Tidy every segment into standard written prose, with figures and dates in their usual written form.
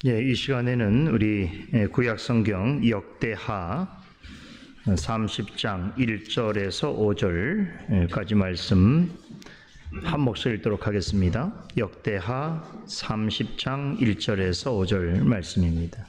이 시간에는 우리 구약성경 역대하 30장 1절에서 5절까지 말씀 한 목소리 읽도록 하겠습니다. 역대하 30장 1절에서 5절 말씀입니다.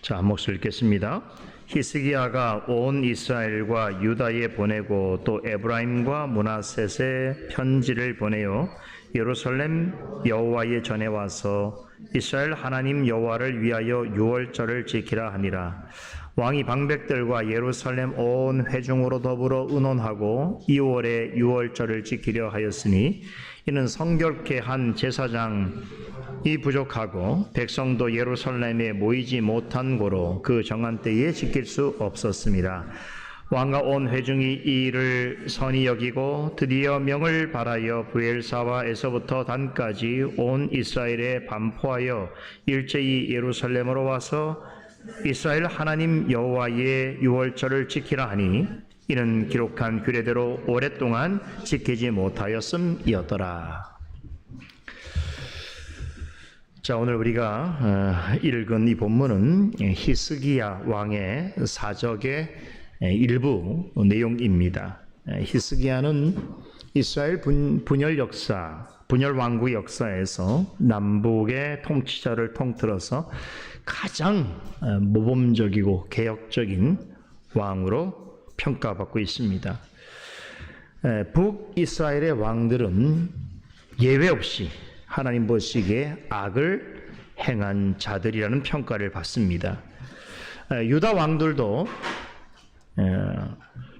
자, 한 목소리 읽겠습니다. 히스기야가 온 이스라엘과 유다에 보내고 또 에브라임과 므낫셋에 편지를 보내어 예루살렘 여호와의 전에 와서 이스라엘 하나님 여호와를 위하여 유월절을 지키라 하니라. 왕이 방백들과 예루살렘 온 회중으로 더불어 의논하고 2월에 유월절을 지키려 하였으니 이는 성결케 한 제사장이 부족하고 백성도 예루살렘에 모이지 못한 고로 그 정한 때에 지킬 수 없었습니다. 왕과 온 회중이 이 일을 선히 여기고 드디어 명을 바라여 브엘사바에서부터 단까지 온 이스라엘에 반포하여 일제히 예루살렘으로 와서 이스라엘 하나님 여호와의 유월절을 지키라 하니 이는 기록한 규례대로 오랫동안 지키지 못하였음이었더라. 자, 오늘 우리가 읽은 이 본문은 히스기야 왕의 사적의 일부 내용입니다. 히스기야는 이스라엘 분열 왕국 역사에서 남북의 통치자를 통틀어서 가장 모범적이고 개혁적인 왕으로 평가받고 있습니다. 북이스라엘의 왕들은 예외 없이 하나님 보시기에 악을 행한 자들이라는 평가를 받습니다. 유다 왕들도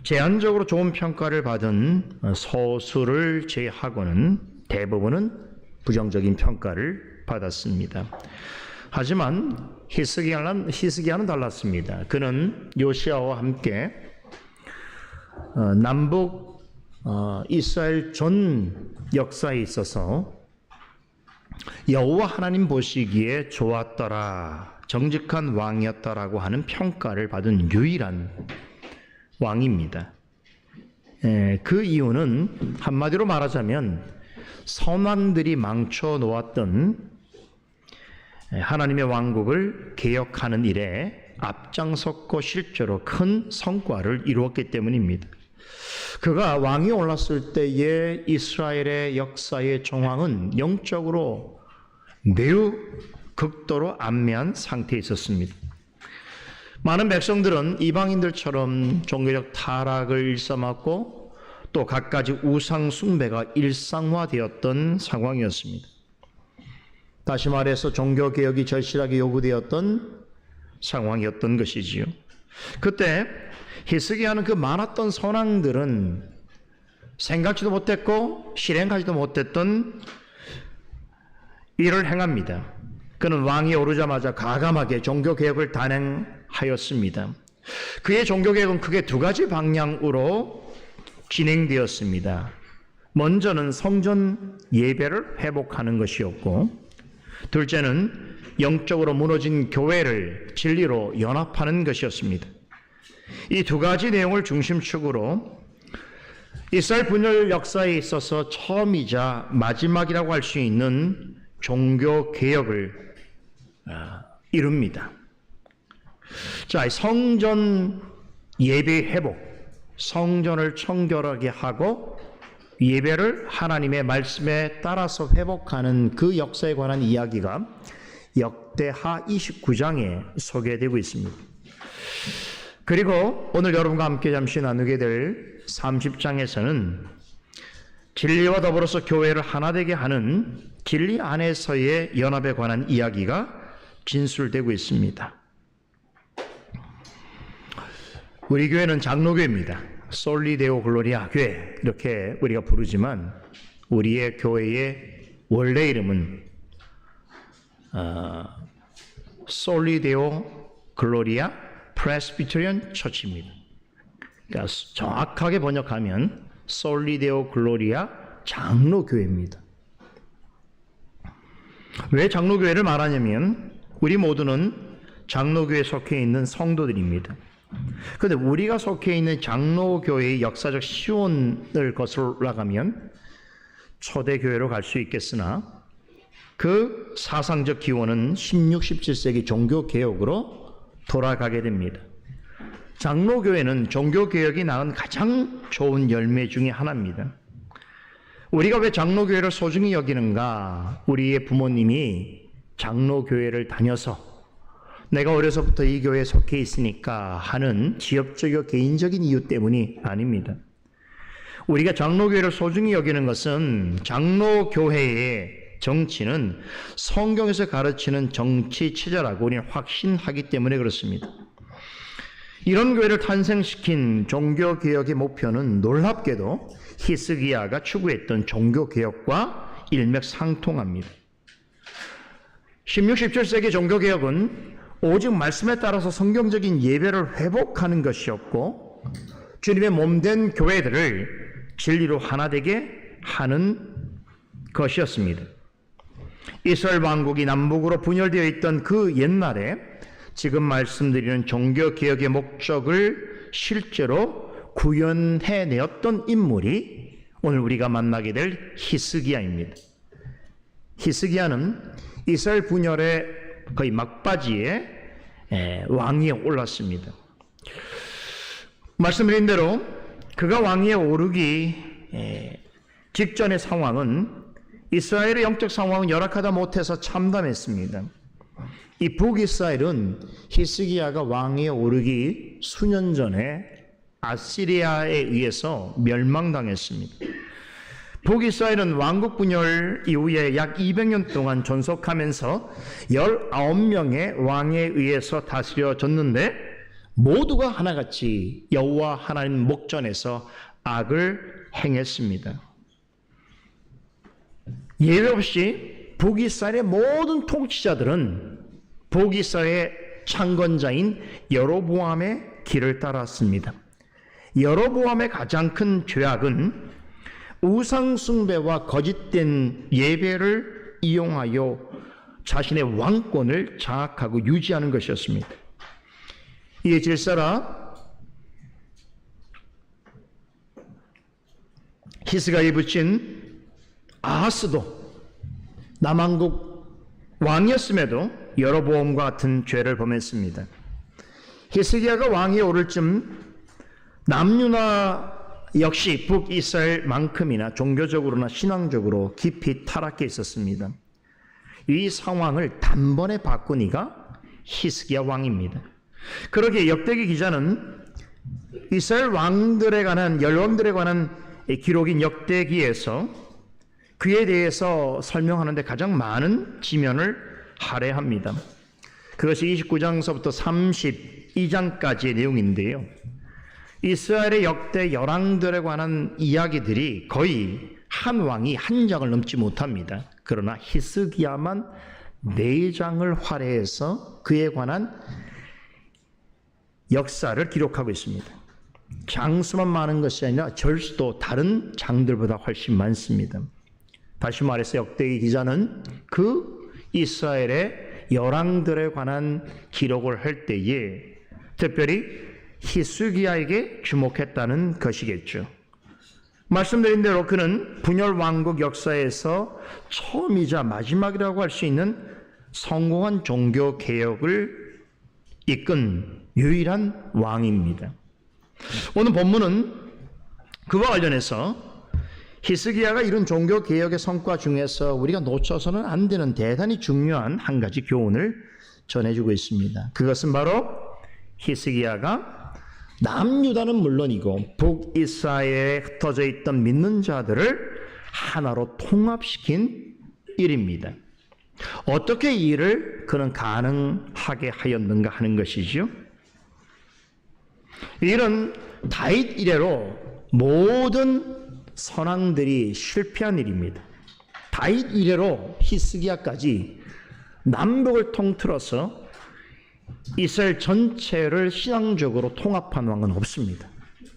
제한적으로 좋은 평가를 받은 소수를 제외하고는 대부분은 부정적인 평가를 받았습니다. 하지만 히스기야는 달랐습니다. 그는 요시야와 함께 남북 이스라엘 전 역사에 있어서 여호와 하나님 보시기에 좋았더라, 정직한 왕이었다라고 하는 평가를 받은 유일한 왕입니다. 그 이유는 한마디로 말하자면 선왕들이 망쳐 놓았던 하나님의 왕국을 개혁하는 일에 앞장섰고 실제로 큰 성과를 이루었기 때문입니다. 그가 왕이 올랐을 때의 이스라엘의 역사의 정황은 영적으로 매우 극도로 안미한 상태에 있었습니다. 많은 백성들은 이방인들처럼 종교적 타락을 일삼았고 또 갖가지 우상 숭배가 일상화되었던 상황이었습니다. 다시 말해서 종교개혁이 절실하게 요구되었던 상황이었던 것이지요. 그때 히스기야는 그 많았던 선왕들은 생각지도 못했고 실행하지도 못했던 일을 행합니다. 그는 왕이 오르자마자 가감하게 종교개혁을 단행하였습니다. 그의 종교개혁은 크게 두 가지 방향으로 진행되었습니다. 먼저는 성전 예배를 회복하는 것이었고, 둘째는 영적으로 무너진 교회를 진리로 연합하는 것이었습니다. 이 두 가지 내용을 중심축으로 이스라엘 분열 역사에 있어서 처음이자 마지막이라고 할 수 있는 종교 개혁을 이룹니다. 자, 성전 예배 회복, 성전을 청결하게 하고 예배를 하나님의 말씀에 따라서 회복하는 그 역사에 관한 이야기가 역대하 29장에 소개되고 있습니다. 그리고 오늘 여러분과 함께 잠시 나누게 될 30장에서는 진리와 더불어서 교회를 하나 되게 하는 진리 안에서의 연합에 관한 이야기가 진술되고 있습니다. 우리 교회는 장로교회입니다. 솔리 데오 글로리아 교회 이렇게 우리가 부르지만 우리의 교회의 원래 이름은 솔리 데오 글로리아 프레스비테리안 처치입니다. 그러니까 정확하게 번역하면 솔리 데오 글로리아 장로교회입니다. 왜 장로교회를 말하냐면 우리 모두는 장로교회에 속해 있는 성도들입니다. 그런데 우리가 속해 있는 장로교회의 역사적 시온을 거슬러 올라가면 초대교회로 갈 수 있겠으나 그 사상적 기원은 16, 17세기 종교개혁으로 돌아가게 됩니다. 장로교회는 종교개혁이 낳은 가장 좋은 열매 중에 하나입니다. 우리가 왜 장로교회를 소중히 여기는가? 우리의 부모님이 장로교회를 다녀서 내가 어려서부터 이 교회에 속해 있으니까 하는 지역적이고 개인적인 이유 때문이 아닙니다. 우리가 장로교회를 소중히 여기는 것은 장로교회의 정치는 성경에서 가르치는 정치 체제라고 우리는 확신하기 때문에 그렇습니다. 이런 교회를 탄생시킨 종교개혁의 목표는 놀랍게도 히스기야가 추구했던 종교개혁과 일맥상통합니다. 16, 17세기 종교개혁은 오직 말씀에 따라서 성경적인 예배를 회복하는 것이었고 주님의 몸된 교회들을 진리로 하나 되게 하는 것이었습니다. 이스라엘 왕국이 남북으로 분열되어 있던 그 옛날에 지금 말씀드리는 종교개혁의 목적을 실제로 구현해내었던 인물이 오늘 우리가 만나게 될 히스기야입니다. 히스기야는 이스라엘 분열의 거의 막바지에 왕위에 올랐습니다. 말씀드린 대로 그가 왕위에 오르기 직전의 상황은 이스라엘의 영적 상황은 열악하다 못해서 참담했습니다. 이 북이스라엘은 히스기야가 왕위에 오르기 수년 전에 아시리아에 의해서 멸망당했습니다. 북이스라엘은 왕국 분열 이후에 약 200년 동안 존속하면서 19명의 왕에 의해서 다스려졌는데 모두가 하나같이 여호와 하나님 목전에서 악을 행했습니다. 예외 없이 북이스라엘의 모든 통치자들은 북이스라엘의 창건자인 여로보암의 길을 따랐습니다. 여로보암의 가장 큰 죄악은 우상 숭배와 거짓된 예배를 이용하여 자신의 왕권을 장악하고 유지하는 것이었습니다. 이에 질서라 히스기야에 붙인 아하스도 남왕국 왕이었음에도 여로보암과 같은 죄를 범했습니다. 히스기야가 왕위에 오를 쯤 남유나 역시 북이스라엘만큼이나 종교적으로나 신앙적으로 깊이 타락해 있었습니다. 이 상황을 단번에 바꾼 이가 히스기야 왕입니다. 그러기에 역대기 기자는 이스라엘 왕들에 관한 열왕들에 관한 기록인 역대기에서 그에 대해서 설명하는데 가장 많은 지면을 할애합니다. 그것이 29장서부터 32장까지의 내용인데요. 이스라엘의 역대 열왕들에 관한 이야기들이 거의 한 왕이 한 장을 넘지 못합니다. 그러나 히스기야만 4장을 할애해서 그에 관한 역사를 기록하고 있습니다. 장수만 많은 것이 아니라 절수도 다른 장들보다 훨씬 많습니다. 다시 말해서 역대기 기자는 그 이스라엘의 열왕들에 관한 기록을 할 때에 특별히 히스기야에게 주목했다는 것이겠죠. 말씀드린 대로 그는 분열 왕국 역사에서 처음이자 마지막이라고 할 수 있는 성공한 종교 개혁을 이끈 유일한 왕입니다. 오늘 본문은 그와 관련해서 히스기야가 이룬 종교 개혁의 성과 중에서 우리가 놓쳐서는 안 되는 대단히 중요한 한 가지 교훈을 전해주고 있습니다. 그것은 바로 히스기야가 남유다는 물론이고 북이스라엘에 흩어져 있던 믿는 자들을 하나로 통합시킨 일입니다. 어떻게 이 일을 그는 가능하게 하였는가 하는 것이죠. 이 일은 다윗 이래로 모든 선왕들이 실패한 일입니다. 다윗 이래로 히스기야까지 남북을 통틀어서 이스라엘 전체를 신앙적으로 통합한 왕은 없습니다.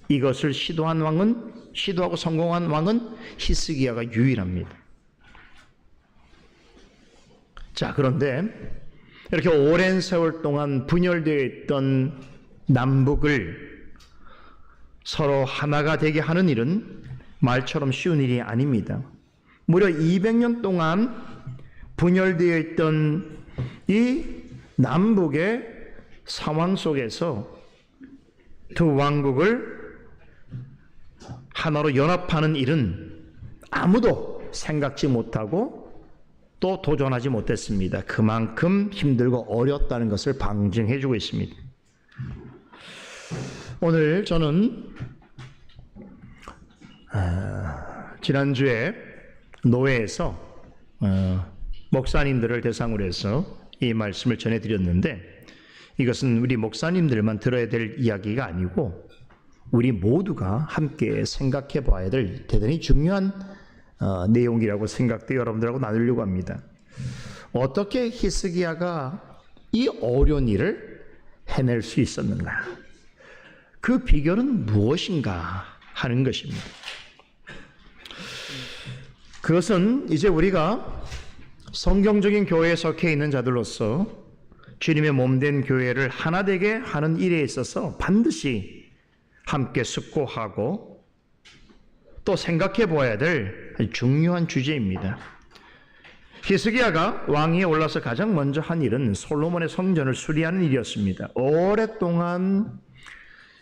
이것을 시도하고 성공한 왕은 히스기야가 유일합니다. 자, 그런데 이렇게 오랜 세월 동안 분열되어 있던 남북을 서로 하나가 되게 하는 일은 말처럼 쉬운 일이 아닙니다. 무려 200년 동안 분열되어 있던 이 남북의 상황 속에서 두 왕국을 하나로 연합하는 일은 아무도 생각지 못하고 또 도전하지 못했습니다. 그만큼 힘들고 어렵다는 것을 방증해 주고 있습니다. 오늘 저는 지난주에 노회에서 목사님들을 대상으로 해서 이 말씀을 전해드렸는데, 이것은 우리 목사님들만 들어야 될 이야기가 아니고 우리 모두가 함께 생각해 봐야 될 대단히 중요한 내용이라고 생각돼 여러분들하고 나누려고 합니다. 어떻게 히스기야가 이 어려운 일을 해낼 수 있었는가? 그 비결은 무엇인가 하는 것입니다. 그것은 이제 우리가 성경적인 교회에 속해 있는 자들로서 주님의 몸된 교회를 하나 되게 하는 일에 있어서 반드시 함께 숙고하고 또 생각해 보아야 될 중요한 주제입니다. 히스기야가 왕위에 올라서 가장 먼저 한 일은 솔로몬의 성전을 수리하는 일이었습니다. 오랫동안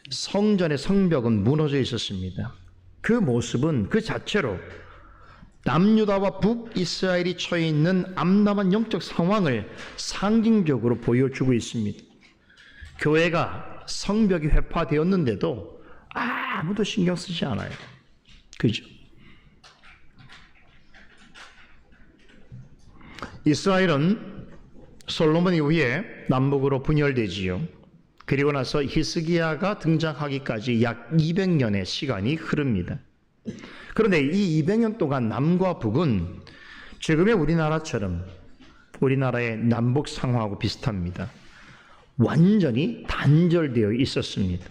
성전의 성벽은 무너져 있었습니다. 그 모습은 그 자체로 남유다와 북이스라엘이 처해 있는 암담한 영적 상황을 상징적으로 보여주고 있습니다. 교회가 성벽이 회파되었는데도 아무도 신경 쓰지 않아요. 그죠? 이스라엘은 솔로몬 이후에 남북으로 분열되지요. 그리고 나서 히스기야가 등장하기까지 약 200년의 시간이 흐릅니다. 그런데 이 200년 동안 남과 북은 지금의 우리나라처럼 우리나라의 남북 상황하고 비슷합니다. 완전히 단절되어 있었습니다.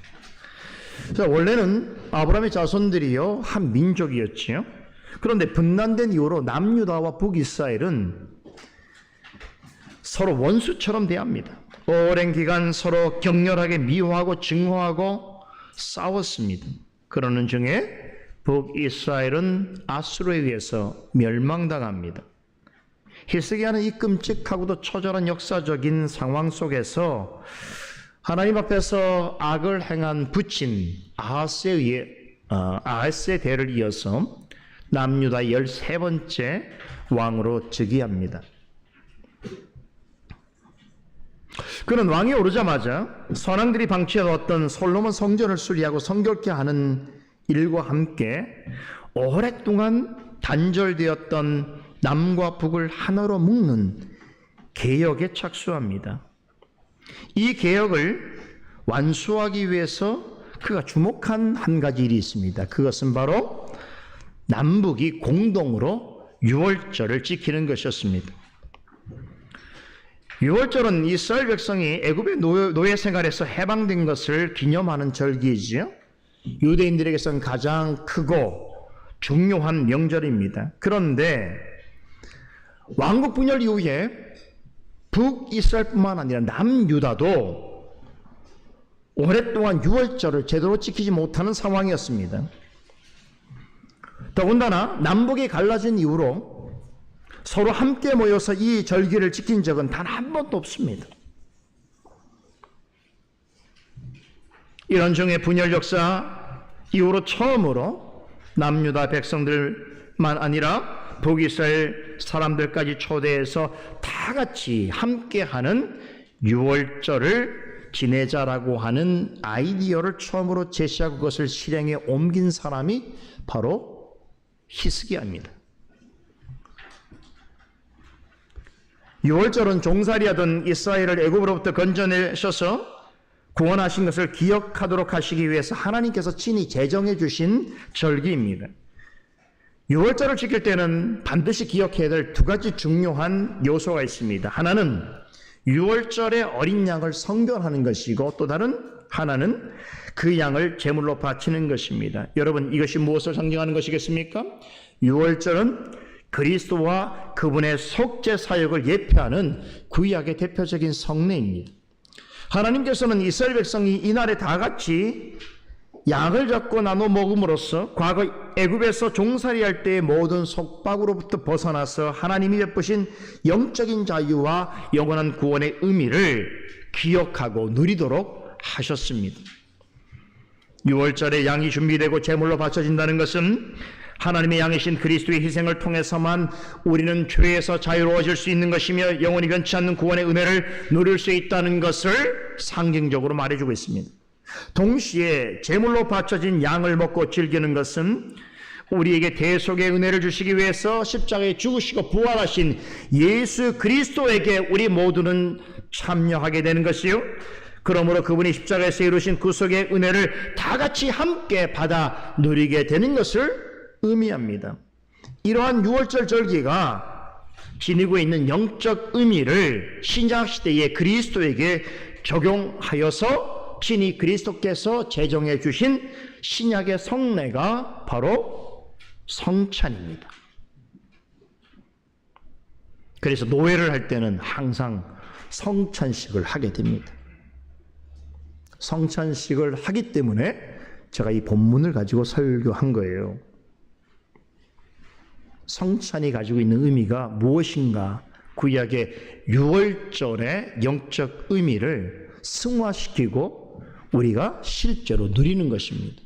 그래서 원래는 아브라함의 자손들이요 한 민족이었지요. 그런데 분란된 이후로 남유다와 북이스라엘은 서로 원수처럼 대합니다. 오랜 기간 서로 격렬하게 미워하고 증오하고 싸웠습니다. 그러는 중에 북이스라엘은 아수르에 의해서 멸망당합니다. 히스기야는 이 끔찍하고도 처절한 역사적인 상황 속에서 하나님 앞에서 악을 행한 부친 아하스의 대를 이어서 남유다 13번째 왕으로 즉위합니다. 그는 왕에 오르자마자 선왕들이 방치해뒀던 솔로몬 성전을 수리하고 성결케 하는 일과 함께 오랫동안 단절되었던 남과 북을 하나로 묶는 개혁에 착수합니다. 이 개혁을 완수하기 위해서 그가 주목한 한 가지 일이 있습니다. 그것은 바로 남북이 공동으로 유월절을 지키는 것이었습니다. 유월절은 이스라엘 백성이 애굽의 노예 생활에서 해방된 것을 기념하는 절기이지요. 유대인들에게서는 가장 크고 중요한 명절입니다. 그런데 왕국 분열 이후에 북이스라엘뿐만 아니라 남유다도 오랫동안 유월절을 제대로 지키지 못하는 상황이었습니다. 더군다나 남북이 갈라진 이후로 서로 함께 모여서 이 절기를 지킨 적은 단 한 번도 없습니다. 이런 종의 분열 역사 이후로 처음으로 남유다 백성들만 아니라 북이스라엘 사람들까지 초대해서 다 같이 함께하는 유월절을 지내자라고 하는 아이디어를 처음으로 제시하고 그것을 실행에 옮긴 사람이 바로 히스기야입니다. 유월절은 종살이하던 이스라엘을 애굽으로부터 건져내셔서 구원하신 것을 기억하도록 하시기 위해서 하나님께서 친히 제정해 주신 절기입니다. 유월절을 지킬 때는 반드시 기억해야 될 두 가지 중요한 요소가 있습니다. 하나는 유월절의 어린 양을 성별하는 것이고 또 다른 하나는 그 양을 제물로 바치는 것입니다. 여러분, 이것이 무엇을 상징하는 것이겠습니까? 유월절은 그리스도와 그분의 속죄 사역을 예표하는 구약의 대표적인 성례입니다. 하나님께서는 이스라엘 백성이 이날에 다 같이 양을 잡고 나눠 먹음으로써 과거 애굽에서 종살이할 때의 모든 속박으로부터 벗어나서 하나님이 베푸신 영적인 자유와 영원한 구원의 의미를 기억하고 누리도록 하셨습니다. 6월절에 양이 준비되고 제물로 바쳐진다는 것은 하나님의 양이신 그리스도의 희생을 통해서만 우리는 죄에서 자유로워질 수 있는 것이며 영원히 변치 않는 구원의 은혜를 누릴 수 있다는 것을 상징적으로 말해주고 있습니다. 동시에 제물로 바쳐진 양을 먹고 즐기는 것은 우리에게 대속의 은혜를 주시기 위해서 십자가에 죽으시고 부활하신 예수 그리스도에게 우리 모두는 참여하게 되는 것이요, 그러므로 그분이 십자가에서 이루신 구속의 은혜를 다 같이 함께 받아 누리게 되는 것을 의미합니다. 이러한 6월절 절기가 지니고 있는 영적 의미를 신약시대의 그리스도에게 적용하여서 친히 그리스도께서 제정해 주신 신약의 성례가 바로 성찬입니다. 그래서 노회를 할 때는 항상 성찬식을 하게 됩니다. 성찬식을 하기 때문에 제가 이 본문을 가지고 설교한 거예요. 성찬이 가지고 있는 의미가 무엇인가? 구약의 6월절의 영적 의미를 승화시키고 우리가 실제로 누리는 것입니다.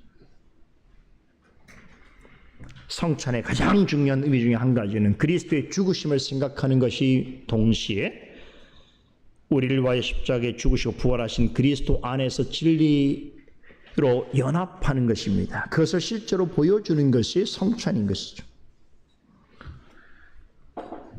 성찬의 가장 중요한 의미 중에 한 가지는 그리스도의 죽으심을 생각하는 것이 동시에 우리를 위하여 십자가에 죽으시고 부활하신 그리스도 안에서 진리로 연합하는 것입니다. 그것을 실제로 보여주는 것이 성찬인 것이죠.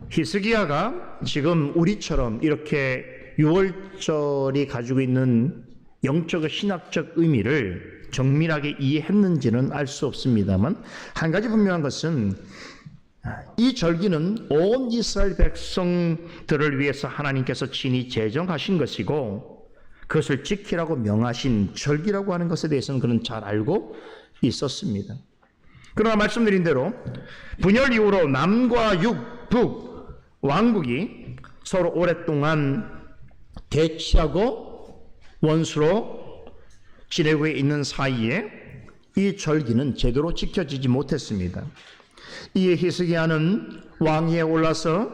히스기야가 지금 우리처럼 이렇게 6월절이 가지고 있는 영적 신학적 의미를 정밀하게 이해했는지는 알 수 없습니다만, 한 가지 분명한 것은 이 절기는 온 이스라엘 백성들을 위해서 하나님께서 친히 제정하신 것이고 그것을 지키라고 명하신 절기라고 하는 것에 대해서는 그는 잘 알고 있었습니다. 그러나 말씀드린 대로 분열 이후로 남과 북 왕국이 서로 오랫동안 대치하고 원수로 지내고 있는 사이에 이 절기는 제대로 지켜지지 못했습니다. 이에 히스기야는 왕위에 올라서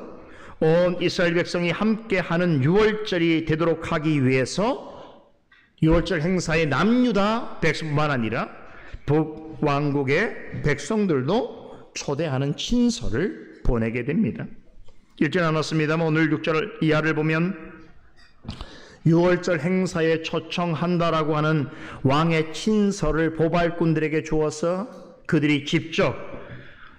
온 이스라엘 백성이 함께하는 6월절이 되도록 하기 위해서 6월절 행사에 남유다 백성뿐만 아니라 북왕국의 백성들도 초대하는 친서를 보내게 됩니다. 읽지 않았습니다만 오늘 6절 이하를 보면 6월절 행사에 초청한다라고 하는 왕의 친서를 보발꾼들에게 주어서 그들이 직접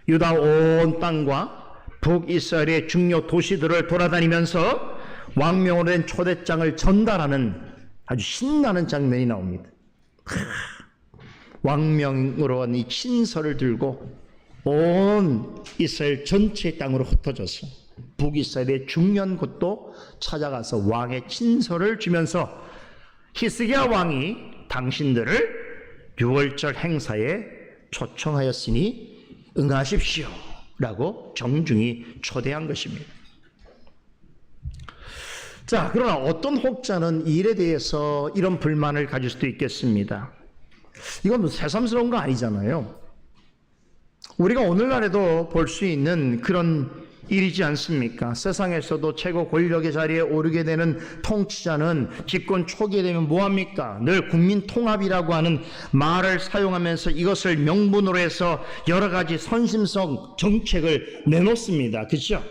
유다 온 땅과 북이스라엘의 중요 도시들을 돌아다니면서 왕명으로 된 초대장을 전달하는 아주 신나는 장면이 나옵니다. 왕명으로 한 이 친서를 들고 온 이스라엘 전체의 땅으로 흩어져서 북이스라엘의 중요한 곳도 찾아가서 왕의 친서를 주면서 히스기야 왕이 당신들을 6월절 행사에 초청하였으니 응하십시오 라고 정중히 초대한 것입니다. 자, 그러나 어떤 혹자는 이 일에 대해서 이런 불만을 가질 수도 있겠습니다. 이건 새삼스러운 거 아니잖아요. 우리가 오늘날에도 볼 수 있는 그런 일이지 않습니까? 세상에서도 최고 권력의 자리에 오르게 되는 통치자는 집권 초기에 되면 뭐합니까? 늘 국민 통합이라고 하는 말을 사용하면서 이것을 명분으로 해서 여러 가지 선심성 정책을 내놓습니다. 그렇죠?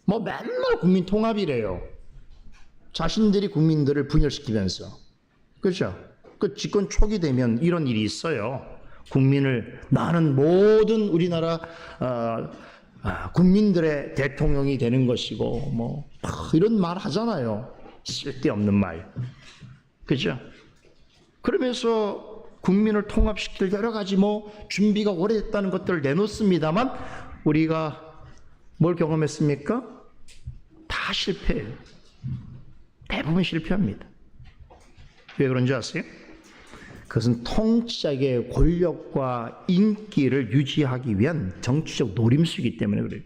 뭐 맨날 국민 통합이래요. 자신들이 국민들을 분열시키면서. 그렇죠? 그 집권 초기 되면 이런 일이 있어요. 국민을 나는 모든 우리나라 국민들의 대통령이 되는 것이고 뭐 이런 말 하잖아요. 쓸데없는 말. 그죠? 그러면서 국민을 통합시킬 여러 가지 뭐 준비가 오래됐다는 것들을 내놓습니다만 우리가 뭘 경험했습니까? 다 실패해요. 대부분 실패합니다. 왜 그런지 아세요? 그것은 통치자의 권력과 인기를 유지하기 위한 정치적 노림수이기 때문에 그래요.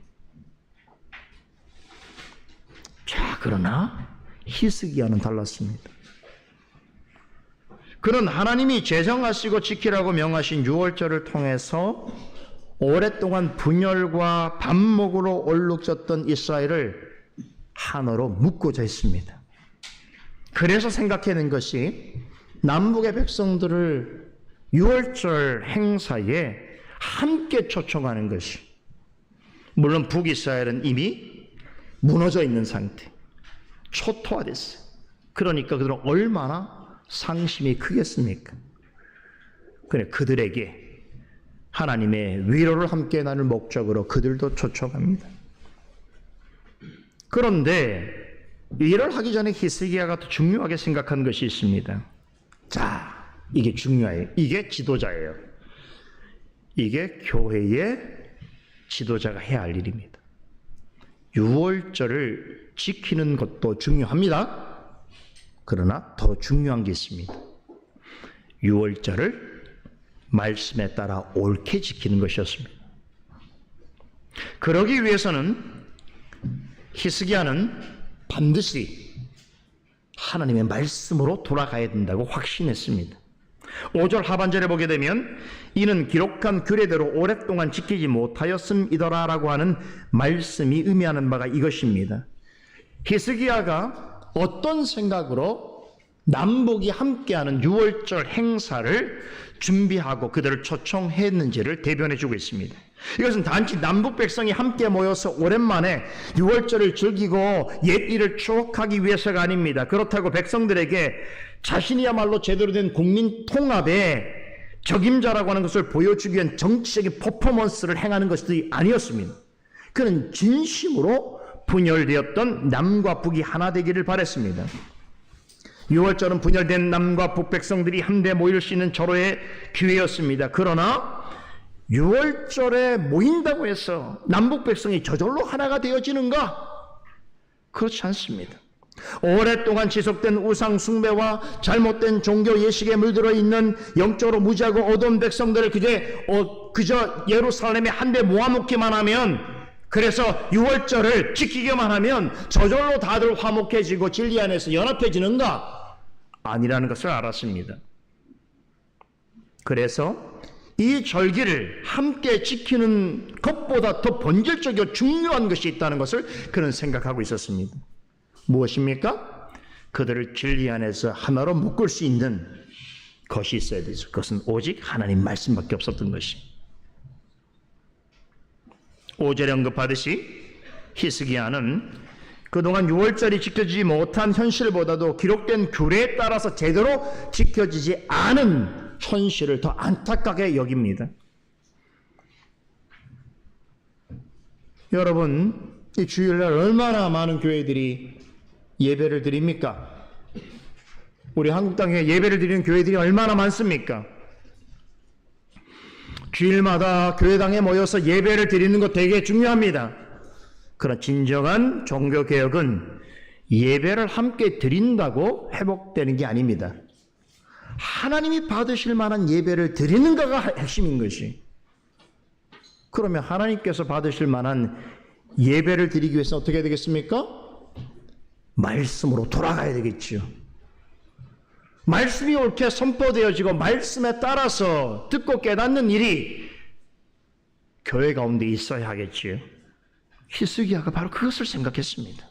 자, 그러나 히스기야는 달랐습니다. 그는 하나님이 제정하시고 지키라고 명하신 유월절을 통해서 오랫동안 분열과 반목으로 얼룩졌던 이스라엘을 하나로 묶고자 했습니다. 그래서 생각해낸 것이 남북의 백성들을 유월절 행사에 함께 초청하는 것이, 물론 북이스라엘은 이미 무너져 있는 상태, 초토화됐어요. 그러니까 그들은 얼마나 상심이 크겠습니까? 그래, 그들에게 하나님의 위로를 함께 나눌 목적으로 그들도 초청합니다. 그런데 일을 하기 전에 히스기야가 더 중요하게 생각한 것이 있습니다. 자, 이게 중요해요. 이게 지도자예요. 이게 교회의 지도자가 해야 할 일입니다. 유월절을 지키는 것도 중요합니다. 그러나 더 중요한 게 있습니다. 유월절을 말씀에 따라 옳게 지키는 것이었습니다. 그러기 위해서는 히스기야는 반드시 하나님의 말씀으로 돌아가야 된다고 확신했습니다. 5절 하반절에 보게 되면 이는 기록한 규례대로 오랫동안 지키지 못하였음이더라 라고 하는 말씀이 의미하는 바가 이것입니다. 히스기야가 어떤 생각으로 남북이 함께하는 유월절 행사를 준비하고 그들을 초청했는지를 대변해 주고 있습니다. 이것은 단지 남북 백성이 함께 모여서 오랜만에 유월절을 즐기고 옛일을 추억하기 위해서가 아닙니다. 그렇다고 백성들에게 자신이야말로 제대로 된 국민 통합의 적임자라고 하는 것을 보여주기 위한 정치적인 퍼포먼스를 행하는 것이 아니었습니다. 그는 진심으로 분열되었던 남과 북이 하나 되기를 바랬습니다. 유월절은 분열된 남과 북 백성들이 한데 모일 수 있는 절호의 기회였습니다. 그러나 유월절에 모인다고 해서 남북 백성이 저절로 하나가 되어지는가? 그렇지 않습니다. 오랫동안 지속된 우상 숭배와 잘못된 종교 예식에 물들어 있는 영적으로 무지하고 어두운 백성들을 그저 예루살렘에 한데 모아놓기만 하면, 그래서 유월절을 지키기만 하면 저절로 다들 화목해지고 진리 안에서 연합해지는가? 아니라는 것을 알았습니다. 그래서 이 절기를 함께 지키는 것보다 더 본질적이고 중요한 것이 있다는 것을 그는 생각하고 있었습니다. 무엇입니까? 그들을 진리 안에서 하나로 묶을 수 있는 것이 있어야 되죠. 그것은 오직 하나님 말씀밖에 없었던 것이. 5절에 언급하듯이 히스기야는 그동안 유월절이 지켜지지 못한 현실보다도 기록된 규례에 따라서 제대로 지켜지지 않은 현실을 더 안타깝게 여깁니다. 여러분, 이 주일날 얼마나 많은 교회들이 예배를 드립니까? 우리 한국 땅에 예배를 드리는 교회들이 얼마나 많습니까? 주일마다 교회당에 모여서 예배를 드리는 것 되게 중요합니다. 그러나 진정한 종교개혁은 예배를 함께 드린다고 회복되는 게 아닙니다. 하나님이 받으실 만한 예배를 드리는가가 핵심인 것이. 그러면 하나님께서 받으실 만한 예배를 드리기 위해서 어떻게 해야 되겠습니까? 말씀으로 돌아가야 되겠죠. 말씀이 옳게 선포되어지고 말씀에 따라서 듣고 깨닫는 일이 교회 가운데 있어야 하겠지요. 히스기야가 바로 그것을 생각했습니다.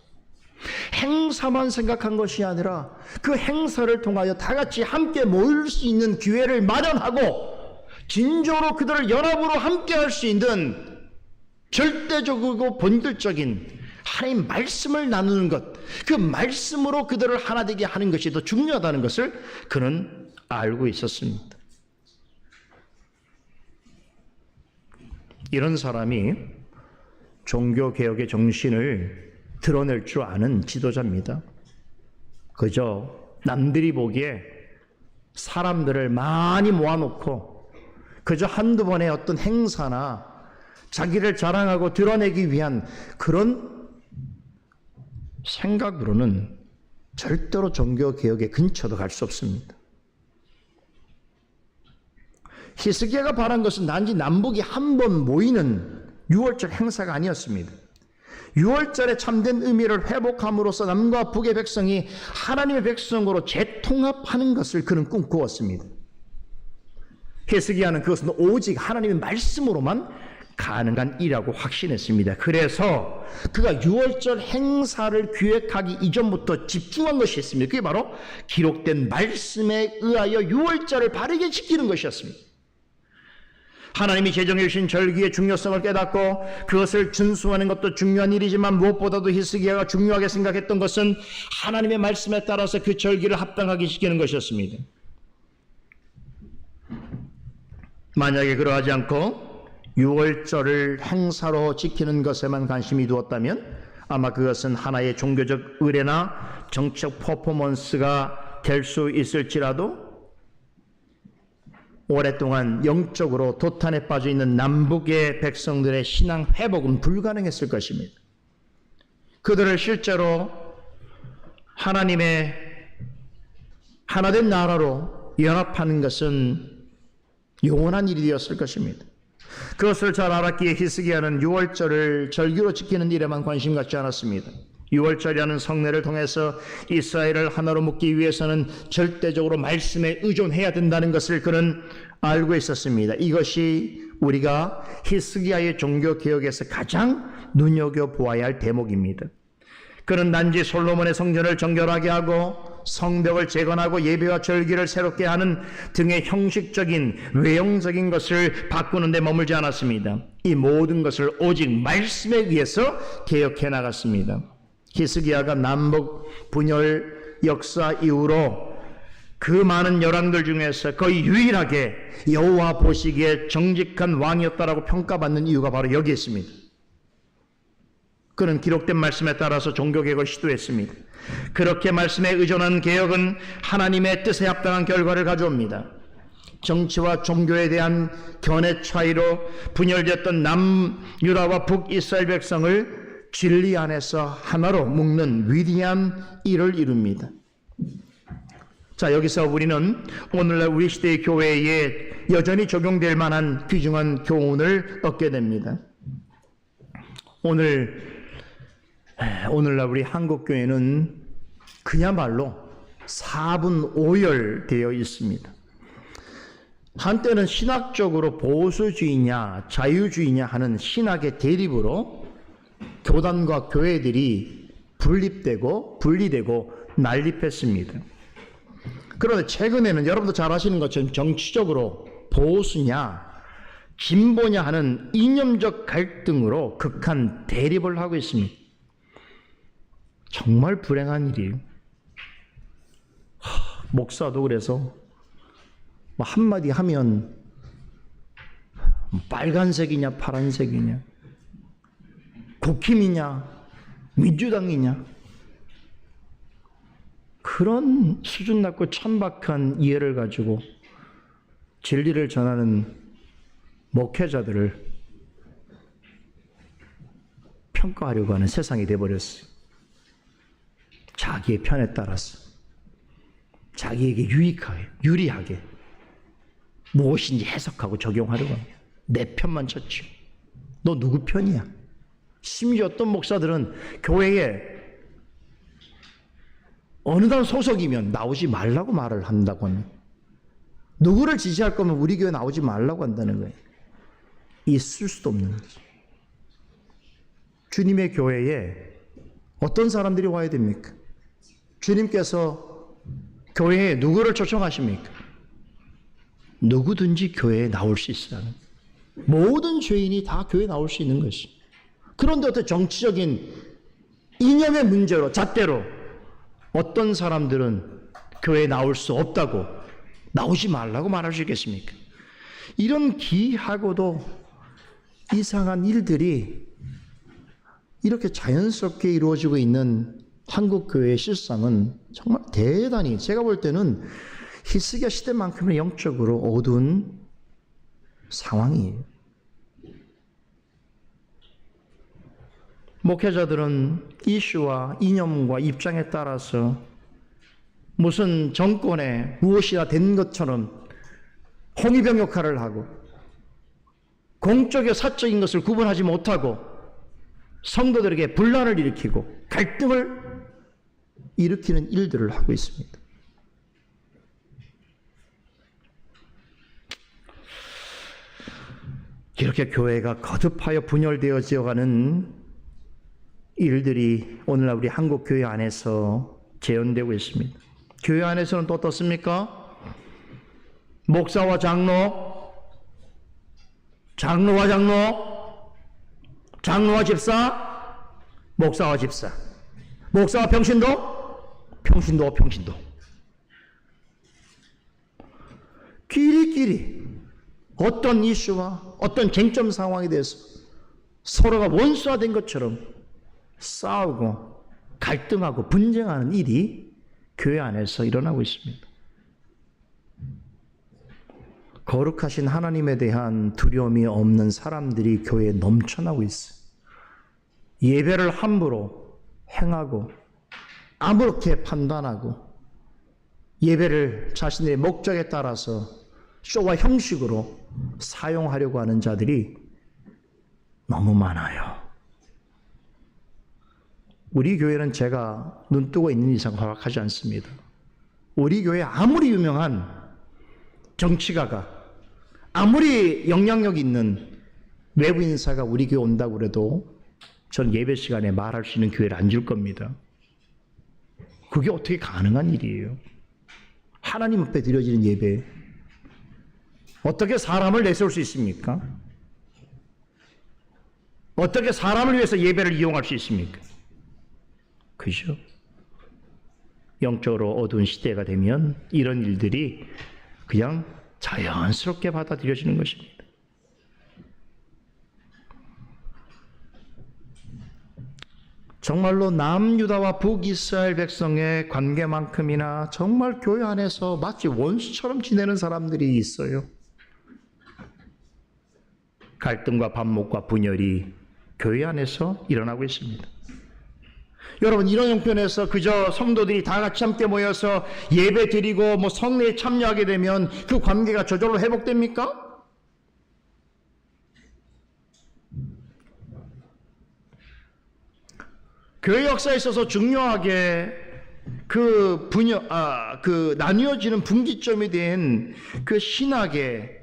행사만 생각한 것이 아니라 그 행사를 통하여 다 같이 함께 모일 수 있는 기회를 마련하고 진정으로 그들을 연합으로 함께 할 수 있는 절대적이고 본질적인 하나님 말씀을 나누는 것, 그 말씀으로 그들을 하나 되게 하는 것이 더 중요하다는 것을 그는 알고 있었습니다. 이런 사람이 종교개혁의 정신을 드러낼 줄 아는 지도자입니다. 그저 남들이 보기에 사람들을 많이 모아놓고 그저 한두 번의 어떤 행사나 자기를 자랑하고 드러내기 위한 그런 생각으로는 절대로 종교개혁의 근처도 갈 수 없습니다. 히스기야가 바란 것은 단지 남북이 한 번 모이는 유월절 행사가 아니었습니다. 유월절의 참된 의미를 회복함으로써 남과 북의 백성이 하나님의 백성으로 재통합하는 것을 그는 꿈꾸었습니다. 히스기야는 그것은 오직 하나님의 말씀으로만 가능한 일이라고 확신했습니다. 그래서 그가 유월절 행사를 기획하기 이전부터 집중한 것이 있습니다. 그게 바로 기록된 말씀에 의하여 유월절을 바르게 지키는 것이었습니다. 하나님이 제정해 주신 절기의 중요성을 깨닫고 그것을 준수하는 것도 중요한 일이지만 무엇보다도 히스기야가 중요하게 생각했던 것은 하나님의 말씀에 따라서 그 절기를 합당하게 지키는 것이었습니다. 만약에 그러하지 않고 유월절을 행사로 지키는 것에만 관심이 두었다면 아마 그것은 하나의 종교적 의례나 정치적 퍼포먼스가 될 수 있을지라도 오랫동안 영적으로 도탄에 빠져 있는 남북의 백성들의 신앙 회복은 불가능했을 것입니다. 그들을 실제로 하나님의 하나된 나라로 연합하는 것은 영원한 일이 되었을 것입니다. 그것을 잘 알았기에 히스기야는 유월절을 절기로 지키는 일에만 관심 갖지 않았습니다. 유월절이라는 성례를 통해서 이스라엘을 하나로 묶기 위해서는 절대적으로 말씀에 의존해야 된다는 것을 그는 알고 있었습니다. 이것이 우리가 히스기야의 종교개혁에서 가장 눈여겨보아야 할 대목입니다. 그는 단지 솔로몬의 성전을 정결하게 하고 성벽을 재건하고 예배와 절기를 새롭게 하는 등의 형식적인 외형적인 것을 바꾸는 데 머물지 않았습니다. 이 모든 것을 오직 말씀에 의해서 개혁해 나갔습니다. 히스기야가 남북 분열 역사 이후로 그 많은 열왕들 중에서 거의 유일하게 여호와 보시기에 정직한 왕이었다라고 평가받는 이유가 바로 여기에 있습니다. 그는 기록된 말씀에 따라서 종교개혁을 시도했습니다. 그렇게 말씀에 의존한 개혁은 하나님의 뜻에 합당한 결과를 가져옵니다. 정치와 종교에 대한 견해 차이로 분열되었던 남유다와 북이스라엘 백성을 진리 안에서 하나로 묶는 위대한 일을 이룹니다. 자, 여기서 우리는 오늘날 우리 시대의 교회에 여전히 적용될 만한 귀중한 교훈을 얻게 됩니다. 오늘날 우리 한국교회는 그야말로 4분 오열되어 있습니다. 한때는 신학적으로 보수주의냐 자유주의냐 하는 신학의 대립으로 교단과 교회들이 분리되고 난립했습니다. 그런데 최근에는 여러분도 잘 아시는 것처럼 정치적으로 보수냐 진보냐 하는 이념적 갈등으로 극한 대립을 하고 있습니다. 정말 불행한 일이에요. 목사도 그래서 한마디 하면 빨간색이냐 파란색이냐 국힘이냐 민주당이냐 그런 수준 낮고 천박한 이해를 가지고 진리를 전하는 목회자들을 평가하려고 하는 세상이 되어버렸어요. 자기의 편에 따라서 자기에게 유리하게 무엇인지 해석하고 적용하려고 합니다. 내 편만 쳤지. 너 누구 편이야? 심지어 어떤 목사들은 교회에 어느 당 소속이면 나오지 말라고 말을 한다고 합니다. 누구를 지지할 거면 우리 교회 나오지 말라고 한다는 거예요. 있을 수도 없는 거죠. 주님의 교회에 어떤 사람들이 와야 됩니까? 주님께서 교회에 누구를 초청하십니까? 누구든지 교회에 나올 수 있어요. 모든 죄인이 다 교회에 나올 수 있는 것이. 그런데 어떤 정치적인 이념의 문제로 잣대로 어떤 사람들은 교회에 나올 수 없다고 나오지 말라고 말할 수 있겠습니까? 이런 기이하고도 이상한 일들이 이렇게 자연스럽게 이루어지고 있는 한국 교회의 실상은 정말 대단히 제가 볼 때는 히스기야 시대만큼은 영적으로 어두운 상황이에요. 목회자들은 이슈와 이념과 입장에 따라서 무슨 정권에 무엇이나 된 것처럼 홍위병 역할을 하고 공적이와 사적인 것을 구분하지 못하고 성도들에게 분란을 일으키고 갈등을 일으키는 일들을 하고 있습니다. 이렇게 교회가 거듭하여 분열되어져가는 일들이 오늘날 우리 한국 교회 안에서 재현되고 있습니다. 교회 안에서는 또 어떻습니까? 목사와 장로, 장로와 장로, 장로와 집사, 목사와 집사, 목사와 평신도, 평신도와 평신도. 끼리끼리 어떤 이슈와 어떤 쟁점 상황에 대해서 서로가 원수화된 것처럼 싸우고 갈등하고 분쟁하는 일이 교회 안에서 일어나고 있습니다. 거룩하신 하나님에 대한 두려움이 없는 사람들이 교회에 넘쳐나고 있어요. 예배를 함부로 행하고 아무렇게 판단하고 예배를 자신의 목적에 따라서 쇼와 형식으로 사용하려고 하는 자들이 너무 많아요. 우리 교회는 제가 눈뜨고 있는 이상 허락하지 않습니다. 우리 교회 아무리 유명한 정치가가 아무리 영향력 있는 외부 인사가 우리 교회 온다고 그래도 전 예배 시간에 말할 수 있는 교회를 안 줄 겁니다. 그게 어떻게 가능한 일이에요? 하나님 앞에 드려지는 예배 어떻게 사람을 내세울 수 있습니까? 어떻게 사람을 위해서 예배를 이용할 수 있습니까? 그죠? 영적으로 어두운 시대가 되면 이런 일들이 그냥 자연스럽게 받아들여지는 것입니다. 정말로 남유다와 북이스라엘 백성의 관계만큼이나 정말 교회 안에서 마치 원수처럼 지내는 사람들이 있어요. 갈등과 반목과 분열이 교회 안에서 일어나고 있습니다. 여러분, 이런 형편에서 그저 성도들이 다 같이 함께 모여서 예배 드리고 성례에 참여하게 되면 그 관계가 저절로 회복됩니까? 교회 역사에 있어서 중요하게 그 나뉘어지는 분기점이 된 그 신학의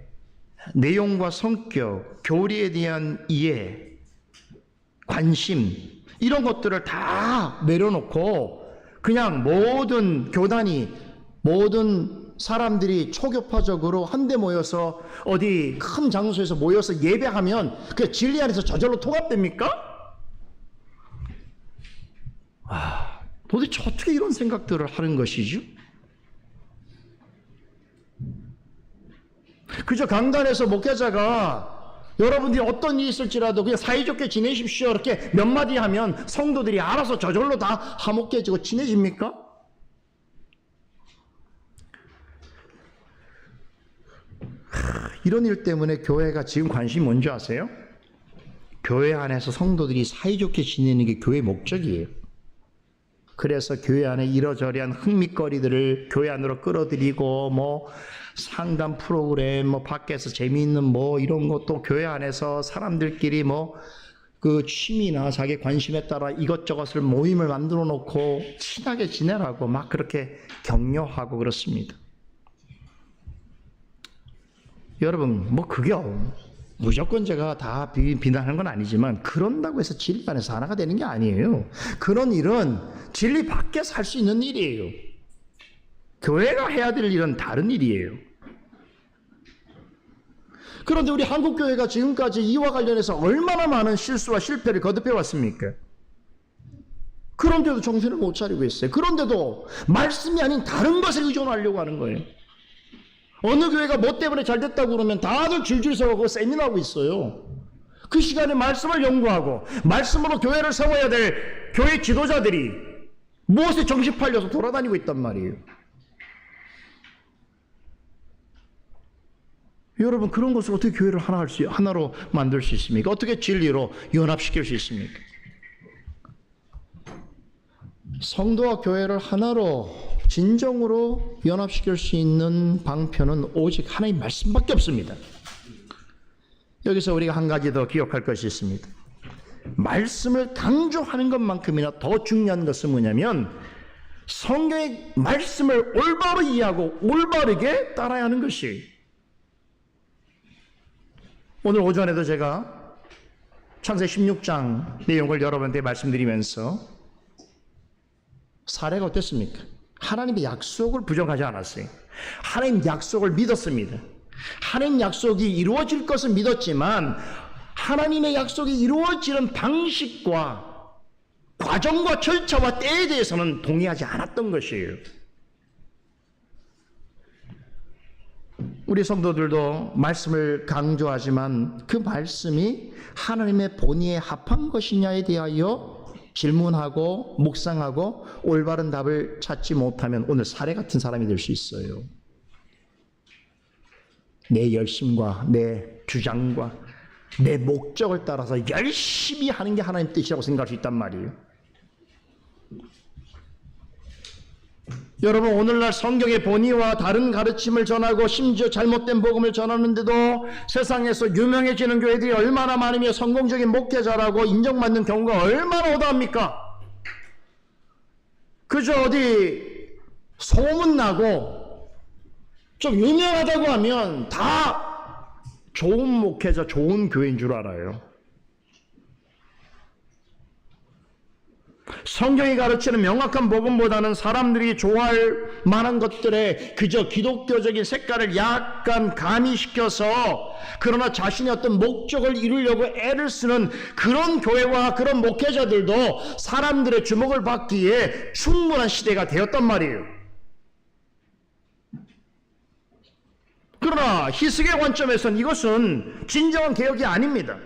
내용과 성격, 교리에 대한 이해, 관심, 이런 것들을 다 내려놓고 그냥 모든 교단이, 모든 사람들이 초교파적으로 한데 모여서 어디 큰 장소에서 모여서 예배하면 그 진리 안에서 저절로 통합됩니까? 도대체 어떻게 이런 생각들을 하는 것이죠? 그저 강단에서 목회자가 여러분들이 어떤 일이 있을지라도 그냥 사이좋게 지내십시오 이렇게 몇 마디 하면 성도들이 알아서 저절로 다 화목해지고 친해집니까? 이런 일 때문에 교회가 지금 관심이 뭔지 아세요? 교회 안에서 성도들이 사이좋게 지내는 게 교회의 목적이에요. 그래서 교회 안에 이러저러한 흥미거리들을 교회 안으로 끌어들이고 상담 프로그램 밖에서 재미있는 이런 것도 교회 안에서 사람들끼리 그 취미나 자기 관심에 따라 이것저것을 모임을 만들어 놓고 친하게 지내라고 막 그렇게 격려하고 그렇습니다. 여러분, 그게 무조건 제가 다 비난하는 건 아니지만 그런다고 해서 진리 안에서 하나가 되는 게 아니에요. 그런 일은 진리 밖에서 할 수 있는 일이에요. 교회가 해야 될 일은 다른 일이에요. 그런데 우리 한국교회가 지금까지 이와 관련해서 얼마나 많은 실수와 실패를 거듭해 왔습니까? 그런데도 정신을 못 차리고 있어요. 그런데도 말씀이 아닌 다른 것에 의존하려고 하는 거예요. 어느 교회가 뭐 때문에 잘 됐다고 그러면 다들 줄줄 서고 세미나하고 있어요. 그 시간에 말씀을 연구하고 말씀으로 교회를 세워야 될 교회 지도자들이 무엇에 정신 팔려서 돌아다니고 있단 말이에요. 여러분, 그런 것을 어떻게 교회를 하나로 만들 수 있습니까? 어떻게 진리로 연합시킬 수 있습니까? 성도와 교회를 하나로 진정으로 연합시킬 수 있는 방편은 오직 하나님 말씀밖에 없습니다. 여기서 우리가 한 가지 더 기억할 것이 있습니다. 말씀을 강조하는 것만큼이나 더 중요한 것은 뭐냐면 성경의 말씀을 올바로 이해하고 올바르게 따라야 하는 것이. 오늘 오전에도 제가 창세기 16장 내용을 여러분한테 말씀드리면서 사례가 어땠습니까? 하나님의 약속을 부정하지 않았어요. 하나님 약속을 믿었습니다. 하나님 약속이 이루어질 것을 믿었지만 하나님의 약속이 이루어지는 방식과 과정과 절차와 때에 대해서는 동의하지 않았던 것이에요. 우리 성도들도 말씀을 강조하지만 그 말씀이 하나님의 본의에 합한 것이냐에 대하여 질문하고 묵상하고 올바른 답을 찾지 못하면 오늘 사례 같은 사람이 될 수 있어요. 내 열심과 내 주장과 내 목적을 따라서 열심히 하는 게 하나님 뜻이라고 생각할 수 있단 말이에요. 여러분, 오늘날 성경의 본의와 다른 가르침을 전하고 심지어 잘못된 복음을 전하는데도 세상에서 유명해지는 교회들이 얼마나 많으며 성공적인 목회자라고 인정받는 경우가 얼마나 허다합니까? 그저 어디 소문나고 좀 유명하다고 하면 다 좋은 목회자, 좋은 교회인 줄 알아요. 성경이 가르치는 명확한 복음보다는 사람들이 좋아할 만한 것들에 그저 기독교적인 색깔을 약간 가미시켜서 그러나 자신의 어떤 목적을 이루려고 애를 쓰는 그런 교회와 그런 목회자들도 사람들의 주목을 받기에 충분한 시대가 되었단 말이에요. 그러나 희석의 관점에서는 이것은 진정한 개혁이 아닙니다.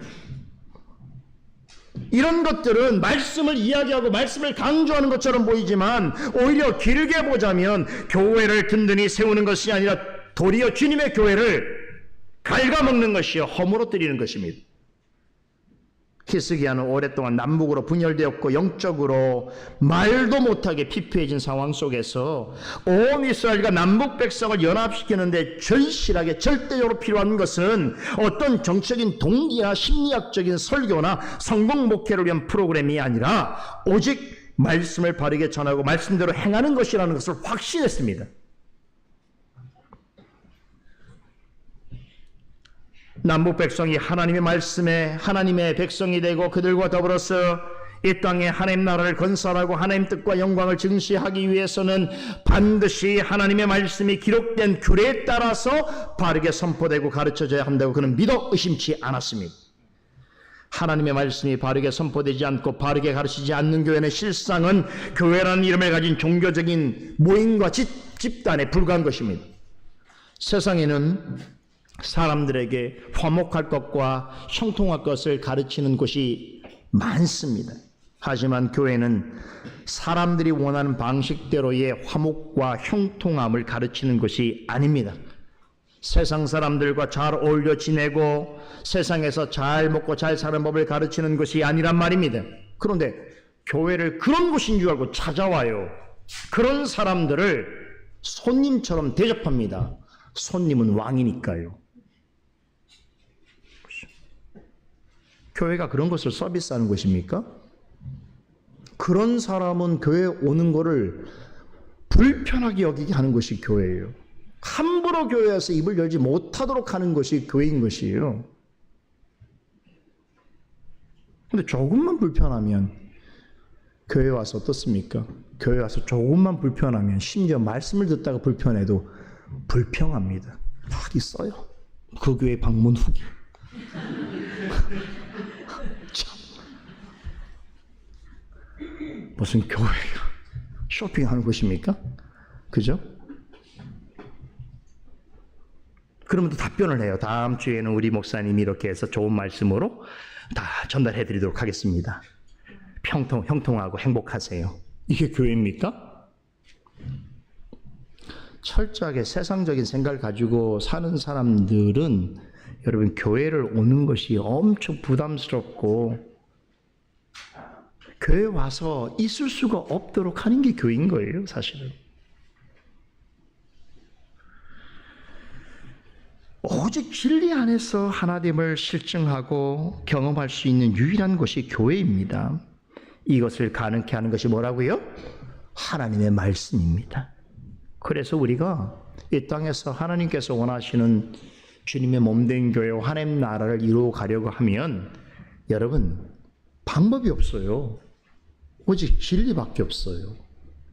이런 것들은 말씀을 이야기하고 말씀을 강조하는 것처럼 보이지만 오히려 길게 보자면 교회를 든든히 세우는 것이 아니라 도리어 주님의 교회를 갉아먹는 것이요 허물어뜨리는 것입니다. 히스기야는 오랫동안 남북으로 분열되었고 영적으로 말도 못하게 피폐해진 상황 속에서 온 이스라엘과 남북 백성을 연합시키는데 절실하게 절대적으로 필요한 것은 어떤 정치적인 동기나 심리학적인 설교나 성공 목회를 위한 프로그램이 아니라 오직 말씀을 바르게 전하고 말씀대로 행하는 것이라는 것을 확신했습니다. 남북 백성이 하나님의 말씀에 하나님의 백성이 되고 그들과 더불어서 이 땅에 하나님 나라를 건설하고 하나님 뜻과 영광을 증시하기 위해서는 반드시 하나님의 말씀이 기록된 규례에 따라서 바르게 선포되고 가르쳐져야 한다고 그는 믿어 의심치 않았습니다. 하나님의 말씀이 바르게 선포되지 않고 바르게 가르치지 않는 교회는 실상은 교회라는 이름을 가진 종교적인 모임과 집단에 불과한 것입니다. 세상에는 사람들에게 화목할 것과 형통할 것을 가르치는 곳이 많습니다. 하지만 교회는 사람들이 원하는 방식대로의 화목과 형통함을 가르치는 것이 아닙니다. 세상 사람들과 잘 어울려 지내고 세상에서 잘 먹고 잘 사는 법을 가르치는 것이 아니란 말입니다. 그런데 교회를 그런 곳인 줄 알고 찾아와요. 그런 사람들을 손님처럼 대접합니다. 손님은 왕이니까요. 교회가 그런 것을 서비스하는 것입니까? 그런 사람은 교회에 오는 것을 불편하게 여기게 하는 것이 교회예요. 함부로 교회에서 입을 열지 못하도록 하는 것이 교회인 것이에요. 근데 조금만 불편하면 교회 와서 어떻습니까? 교회 와서 조금만 불편하면 심지어 말씀을 듣다가 불편해도 불평합니다. 딱 있어요. 그 교회 방문 후기. 무슨 교회가 쇼핑하는 곳입니까? 그죠? 그러면 또 답변을 해요. 다음 주에는 우리 목사님이 이렇게 해서 좋은 말씀으로 다 전달해 드리도록 하겠습니다. 형통하고 행복하세요. 이게 교회입니까? 철저하게 세상적인 생각을 가지고 사는 사람들은 여러분 교회를 오는 것이 엄청 부담스럽고 교회 와서 있을 수가 없도록 하는 게 교회인 거예요, 사실은. 오직 오직 진리 안에서 하나됨을 실증하고 경험할 수 있는 유일한 곳이 교회입니다. 이것을 가능케 하는 것이 뭐라고요? 하나님의 말씀입니다. 그래서 우리가 이 땅에서 하나님께서 원하시는 주님의 몸된 교회와 하나님 나라를 이루어 가려고 하면 여러분 방법이 없어요. 오직 진리밖에 없어요.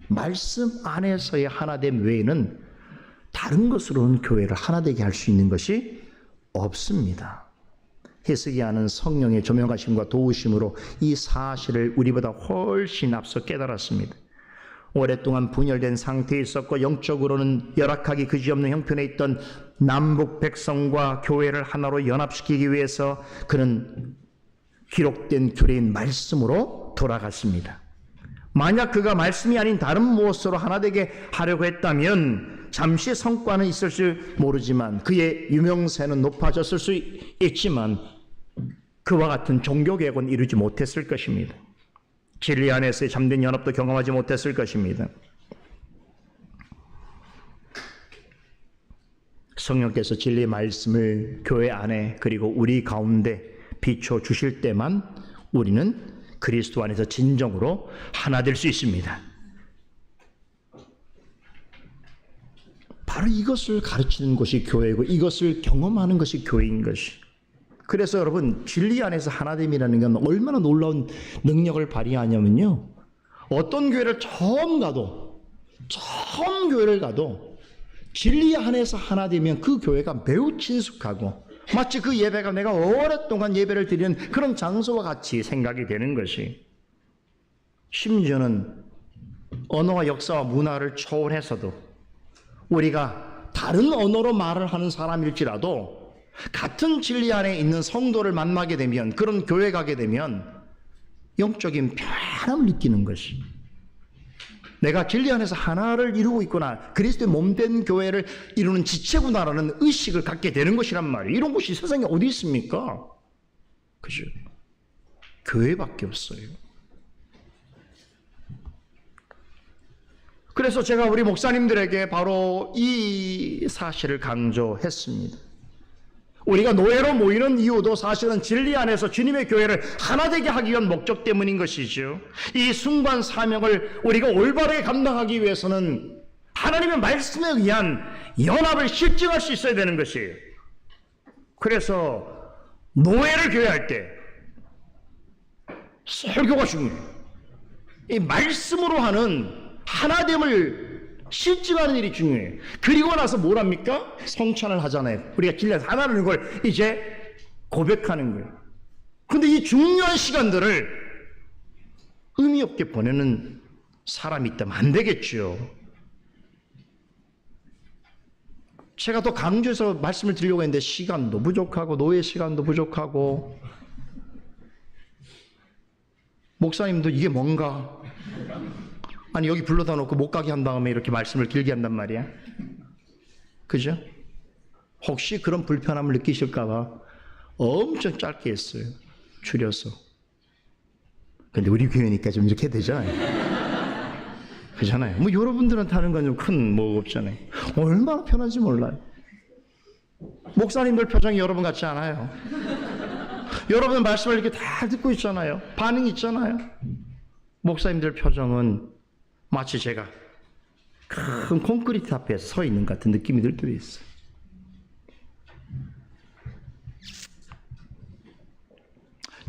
말씀 안에서의 하나됨 외에는 다른 것으로는 교회를 하나되게 할 수 있는 것이 없습니다. 히스기야는 성령의 조명하심과 도우심으로 이 사실을 우리보다 훨씬 앞서 깨달았습니다. 오랫동안 분열된 상태에 있었고 영적으로는 열악하기 그지없는 형편에 있던 남북 백성과 교회를 하나로 연합시키기 위해서 그는 기록된 규례인 말씀으로 돌아갔습니다. 만약 그가 말씀이 아닌 다른 무엇으로 하나되게 하려고 했다면 잠시 성과는 있을지 모르지만 그의 유명세는 높아졌을 수 있지만 그와 같은 종교개혁은 이루지 못했을 것입니다. 진리 안에서의 잠든 연합도 경험하지 못했을 것입니다. 성령께서 진리의 말씀을 교회 안에 그리고 우리 가운데 비춰 주실 때만 우리는 그리스도 안에서 진정으로 하나 될 수 있습니다. 바로 이것을 가르치는 것이 교회고 이것을 경험하는 것이 교회인 것이. 그래서 여러분 진리 안에서 하나됨이라는 건 얼마나 놀라운 능력을 발휘하냐면요. 어떤 교회를 처음 교회를 가도 진리 안에서 하나되면 그 교회가 매우 친숙하고 마치 그 예배가 내가 오랫동안 예배를 드리는 그런 장소와 같이 생각이 되는 것이, 심지어는 언어와 역사와 문화를 초월해서도 우리가 다른 언어로 말을 하는 사람일지라도 같은 진리 안에 있는 성도를 만나게 되면, 그런 교회 가게 되면 영적인 편함을 느끼는 것이, 내가 진리 안에서 하나를 이루고 있구나, 그리스도의 몸된 교회를 이루는 지체구나라는 의식을 갖게 되는 것이란 말이에요. 이런 곳이 세상에 어디 있습니까? 그죠? 교회밖에 없어요. 그래서 제가 우리 목사님들에게 바로 이 사실을 강조했습니다. 우리가 노예로 모이는 이유도 사실은 진리 안에서 주님의 교회를 하나 되게 하기 위한 목적 때문인 것이죠. 이 숭고한 사명을 우리가 올바르게 감당하기 위해서는 하나님의 말씀에 의한 연합을 실증할 수 있어야 되는 것이에요. 그래서 노예를 교회할 때 설교가 중요해요. 이 말씀으로 하는 하나됨을 실증하는 일이 중요해요. 그리고 나서 뭘 합니까? 성찬을 하잖아요. 우리가 진리에서 하나라는 걸 이제 고백하는 거예요. 근데 이 중요한 시간들을 의미 없게 보내는 사람이 있다면 안 되겠죠. 제가 또 강조해서 말씀을 드리려고 했는데 시간도 부족하고 노예 시간도 부족하고, 목사님도 이게 뭔가, 아니 여기 불러다 놓고 못 가게 한 다음에 이렇게 말씀을 길게 한단 말이야. 그죠? 혹시 그런 불편함을 느끼실까 봐 엄청 짧게 했어요. 줄여서. 근데 우리 교회니까 좀 이렇게 되잖아요. 그잖아요. 뭐 여러분들한테 하는 건 좀 큰 뭐 없잖아요. 얼마나 편한지 몰라요. 목사님들 표정이 여러분 같지 않아요. 여러분 말씀을 이렇게 다 듣고 있잖아요. 반응이 있잖아요. 목사님들 표정은 마치 제가 큰 콘크리트 앞에 서 있는 것 같은 느낌이 들 때도 있어요.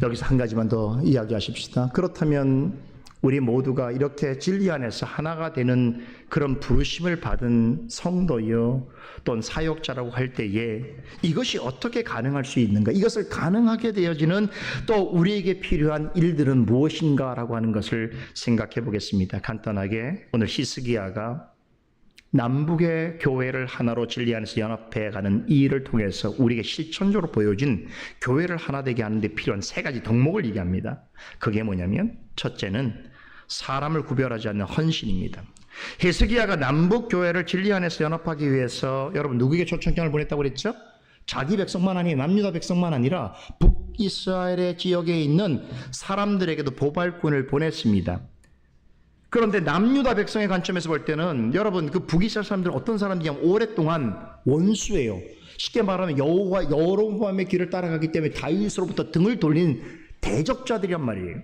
여기서 한 가지만 더 이야기하십시다. 그렇다면 우리 모두가 이렇게 진리 안에서 하나가 되는 그런 부르심을 받은 성도요 또는 사역자라고 할 때에 이것이 어떻게 가능할 수 있는가, 이것을 가능하게 되어지는 또 우리에게 필요한 일들은 무엇인가라고 하는 것을 생각해 보겠습니다. 간단하게 오늘 히스기야가 남북의 교회를 하나로 진리 안에서 연합해가는 이 일을 통해서 우리에게 실천적으로 보여진 교회를 하나 되게 하는 데 필요한 세 가지 덕목을 얘기합니다. 그게 뭐냐면 첫째는 사람을 구별하지 않는 헌신입니다. 히스기야가 남북 교회를 진리 안에서 연합하기 위해서 여러분 누구에게 초청장을 보냈다고 그랬죠? 자기 백성만 아니 남유다 백성만 아니라 북이스라엘의 지역에 있는 사람들에게도 보발꾼을 보냈습니다. 그런데 남유다 백성의 관점에서 볼 때는 여러분 그 북이스라엘 사람들은 어떤 사람들이냐면 오랫동안 원수예요. 쉽게 말하면 여로보암의 길을 따라가기 때문에 다윗으로부터 등을 돌린 대적자들이란 말이에요.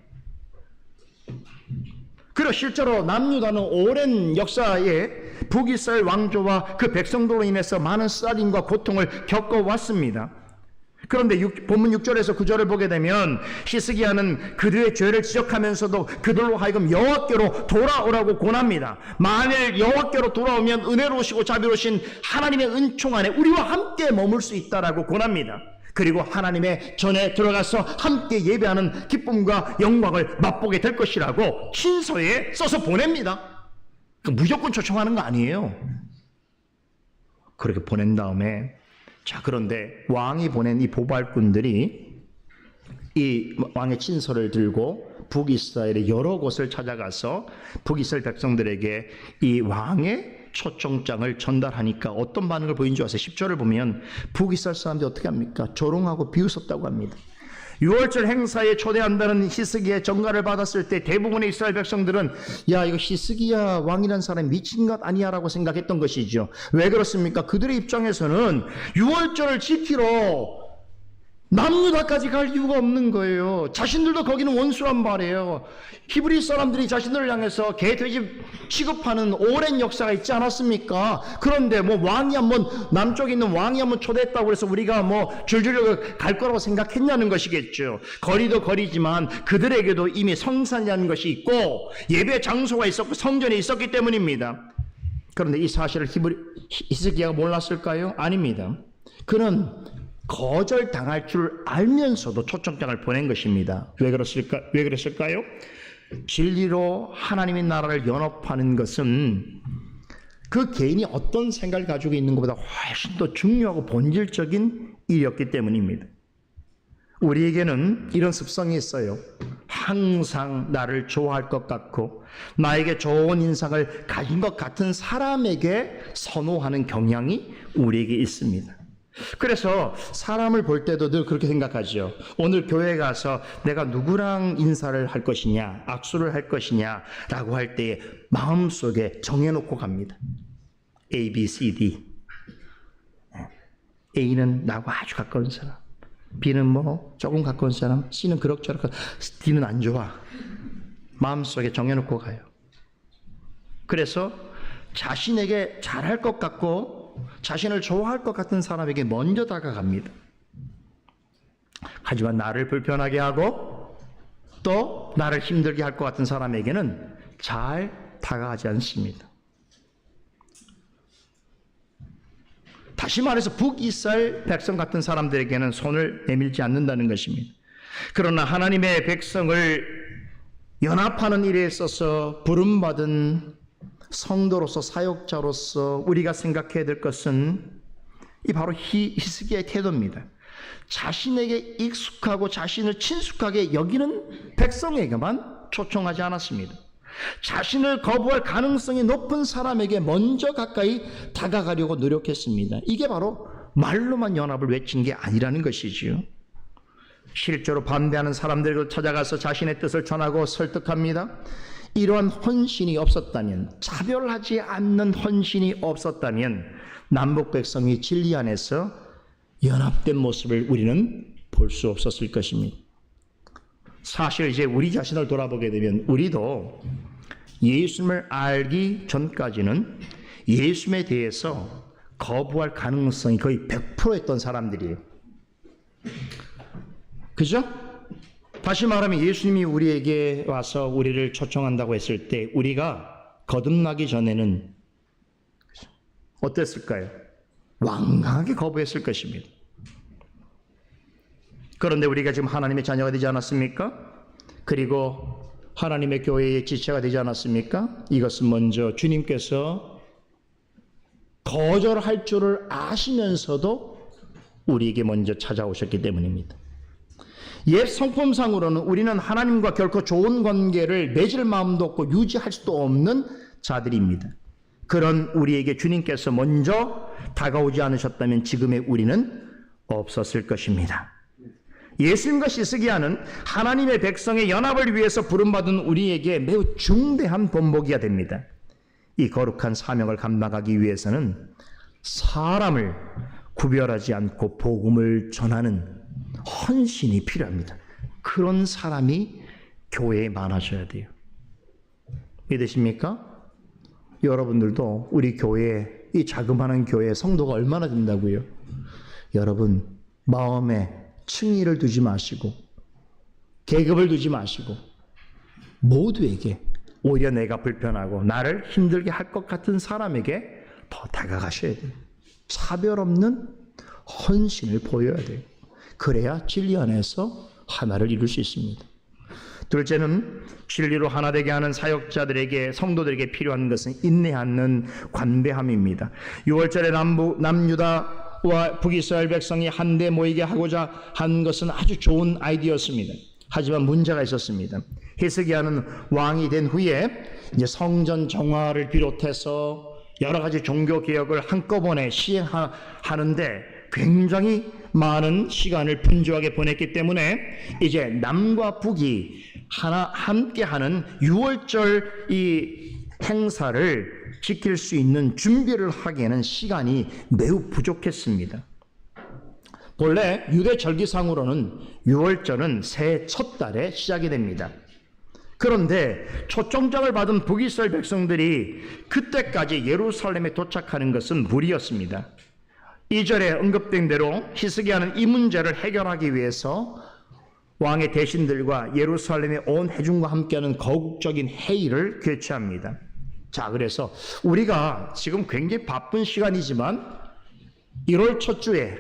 그리고 실제로 남유다는 오랜 역사에 북이스라엘 왕조와 그 백성들로 인해서 많은 쓰라림과 고통을 겪어왔습니다. 그런데 본문 6절에서 9절을 보게 되면 히스기야는 그들의 죄를 지적하면서도 그들로 하여금 여호와께로 돌아오라고 권합니다. 만일 여호와께로 돌아오면 은혜로우시고 자비로우신 하나님의 은총 안에 우리와 함께 머물 수 있다라고 권합니다. 그리고 하나님의 전에 들어가서 함께 예배하는 기쁨과 영광을 맛보게 될 것이라고 친서에 써서 보냅니다. 무조건 초청하는 거 아니에요. 그렇게 보낸 다음에 자, 그런데 왕이 보낸 이 보발꾼들이 이 왕의 친서를 들고 북이스라엘의 여러 곳을 찾아가서 북이스라엘 백성들에게 이 왕의 초청장을 전달하니까 어떤 반응을 보인 줄 아세요? 10절을 보면 북이스라엘 사람들이 어떻게 합니까? 조롱하고 비웃었다고 합니다. 6월절 행사에 초대한다는 히스기야의 전가를 받았을 때 대부분의 이스라엘 백성들은 야, 이거 히스기야 왕이라는 사람이 미친 것 아니야 라고 생각했던 것이죠. 왜 그렇습니까? 그들의 입장에서는 6월절을 지키러 남유다까지 갈 이유가 없는 거예요. 자신들도 거기는 원수란 말이에요. 히브리 사람들이 자신들을 향해서 개, 돼지 취급하는 오랜 역사가 있지 않았습니까? 그런데 뭐 왕이 한번 남쪽에 있는 왕이 한번 초대했다고 해서 우리가 뭐 줄줄이 갈 거라고 생각했냐는 것이겠죠. 거리도 거리지만 그들에게도 이미 성산이라는 것이 있고 예배 장소가 있었고 성전이 있었기 때문입니다. 그런데 이 사실을 히스기야가 몰랐을까요? 아닙니다. 그는 거절당할 줄 알면서도 초청장을 보낸 것입니다. 왜 그랬을까요? 진리로 하나님의 나라를 연합하는 것은 그 개인이 어떤 생각을 가지고 있는 것보다 훨씬 더 중요하고 본질적인 일이었기 때문입니다. 우리에게는 이런 습성이 있어요. 항상 나를 좋아할 것 같고 나에게 좋은 인상을 가진 것 같은 사람에게 선호하는 경향이 우리에게 있습니다. 그래서 사람을 볼 때도 늘 그렇게 생각하죠. 오늘 교회에 가서 내가 누구랑 인사를 할 것이냐, 악수를 할 것이냐 라고 할 때 마음속에 정해놓고 갑니다. A, B, C, D. A는 나하고 아주 가까운 사람, B는 뭐 조금 가까운 사람, C는 그럭저럭, D는 안 좋아. 마음속에 정해놓고 가요. 그래서 자신에게 잘할 것 같고 자신을 좋아할 것 같은 사람에게 먼저 다가갑니다. 하지만 나를 불편하게 하고 또 나를 힘들게 할 것 같은 사람에게는 잘 다가가지 않습니다. 다시 말해서 북이스라엘 백성 같은 사람들에게는 손을 내밀지 않는다는 것입니다. 그러나 하나님의 백성을 연합하는 일에 있어서 부름받은 성도로서 사역자로서 우리가 생각해야 될 것은 이 바로 히스기야의 태도입니다. 자신에게 익숙하고 자신을 친숙하게 여기는 백성에게만 초청하지 않았습니다. 자신을 거부할 가능성이 높은 사람에게 먼저 가까이 다가가려고 노력했습니다. 이게 바로 말로만 연합을 외친 게 아니라는 것이지요. 실제로 반대하는 사람들을 찾아가서 자신의 뜻을 전하고 설득합니다. 이러한 헌신이 없었다면, 차별하지 않는 헌신이 없었다면 남북 백성이 진리 안에서 연합된 모습을 우리는 볼 수 없었을 것입니다. 사실 이제 우리 자신을 돌아보게 되면 우리도 예수님을 알기 전까지는 예수님에 대해서 거부할 가능성이 거의 100%였던 사람들이에요. 그죠? 다시 말하면 예수님이 우리에게 와서 우리를 초청한다고 했을 때 우리가 거듭나기 전에는 어땠을까요? 완강하게 거부했을 것입니다. 그런데 우리가 지금 하나님의 자녀가 되지 않았습니까? 그리고 하나님의 교회의 지체가 되지 않았습니까? 이것은 먼저 주님께서 거절할 줄을 아시면서도 우리에게 먼저 찾아오셨기 때문입니다. 옛 성품상으로는 우리는 하나님과 결코 좋은 관계를 맺을 마음도 없고 유지할 수도 없는 자들입니다. 그런 우리에게 주님께서 먼저 다가오지 않으셨다면 지금의 우리는 없었을 것입니다. 예수님과 히스기야는 하나님의 백성의 연합을 위해서 부름받은 우리에게 매우 중대한 본보기가 됩니다. 이 거룩한 사명을 감당하기 위해서는 사람을 구별하지 않고 복음을 전하는 헌신이 필요합니다. 그런 사람이 교회에 많아져야 돼요. 믿으십니까? 여러분들도 우리 교회에, 이 자그마한 교회에 성도가 얼마나 된다고요? 여러분, 마음에 층위를 두지 마시고 계급을 두지 마시고 모두에게, 오히려 내가 불편하고 나를 힘들게 할 것 같은 사람에게 더 다가가셔야 돼요. 차별 없는 헌신을 보여야 돼요. 그래야 진리 안에서 하나를 이룰 수 있습니다. 둘째는 진리로 하나 되게 하는 사역자들에게, 성도들에게 필요한 것은 인내하는 관대함입니다. 6월절에 남유다와 북이스라엘 백성이 한데 모이게 하고자 한 것은 아주 좋은 아이디어였습니다. 하지만 문제가 있었습니다. 히스기야는 왕이 된 후에 이제 성전 정화를 비롯해서 여러 가지 종교 개혁을 한꺼번에 시행하는데 굉장히 많은 시간을 분주하게 보냈기 때문에 이제 남과 북이 함께하는 6월절 이 행사를 지킬 수 있는 준비를 하기에는 시간이 매우 부족했습니다. 본래 유대 절기상으로는 6월절은 새해 첫 달에 시작이 됩니다. 그런데 초청장을 받은 북이스라엘 백성들이 그때까지 예루살렘에 도착하는 것은 무리였습니다. 2절에 언급된 대로 히스기야는 이 문제를 해결하기 위해서 왕의 대신들과 예루살렘의 온 회중과 함께하는 거국적인 회의를 개최합니다. 자, 그래서 우리가 지금 굉장히 바쁜 시간이지만 1월 첫 주에,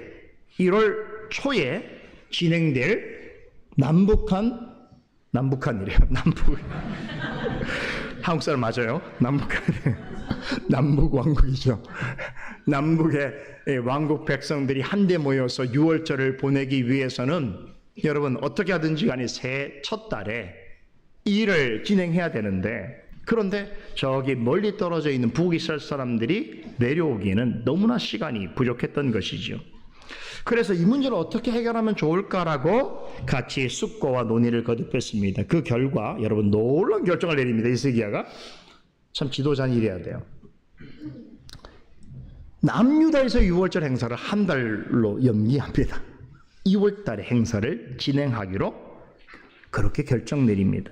1월 초에 진행될 남북한이래요. 한국 사람 맞아요. 남북 왕국이죠. 남북의 왕국 백성들이 한데 모여서 6월절을 보내기 위해서는 여러분 어떻게 하든지 간에 새해 첫 달에 일을 진행해야 되는데, 그런데 저기 멀리 떨어져 있는 북이스라엘 사람들이 내려오기에는 너무나 시간이 부족했던 것이죠. 그래서 이 문제를 어떻게 해결하면 좋을까라고 같이 숙고와 논의를 거듭했습니다. 그 결과 여러분 놀라운 결정을 내립니다. 히스기야가 참 지도자는 이래야 돼요. 남유다에서 6월절 행사를 한 달로 연기합니다. 2월 달에 행사를 진행하기로 그렇게 결정 내립니다.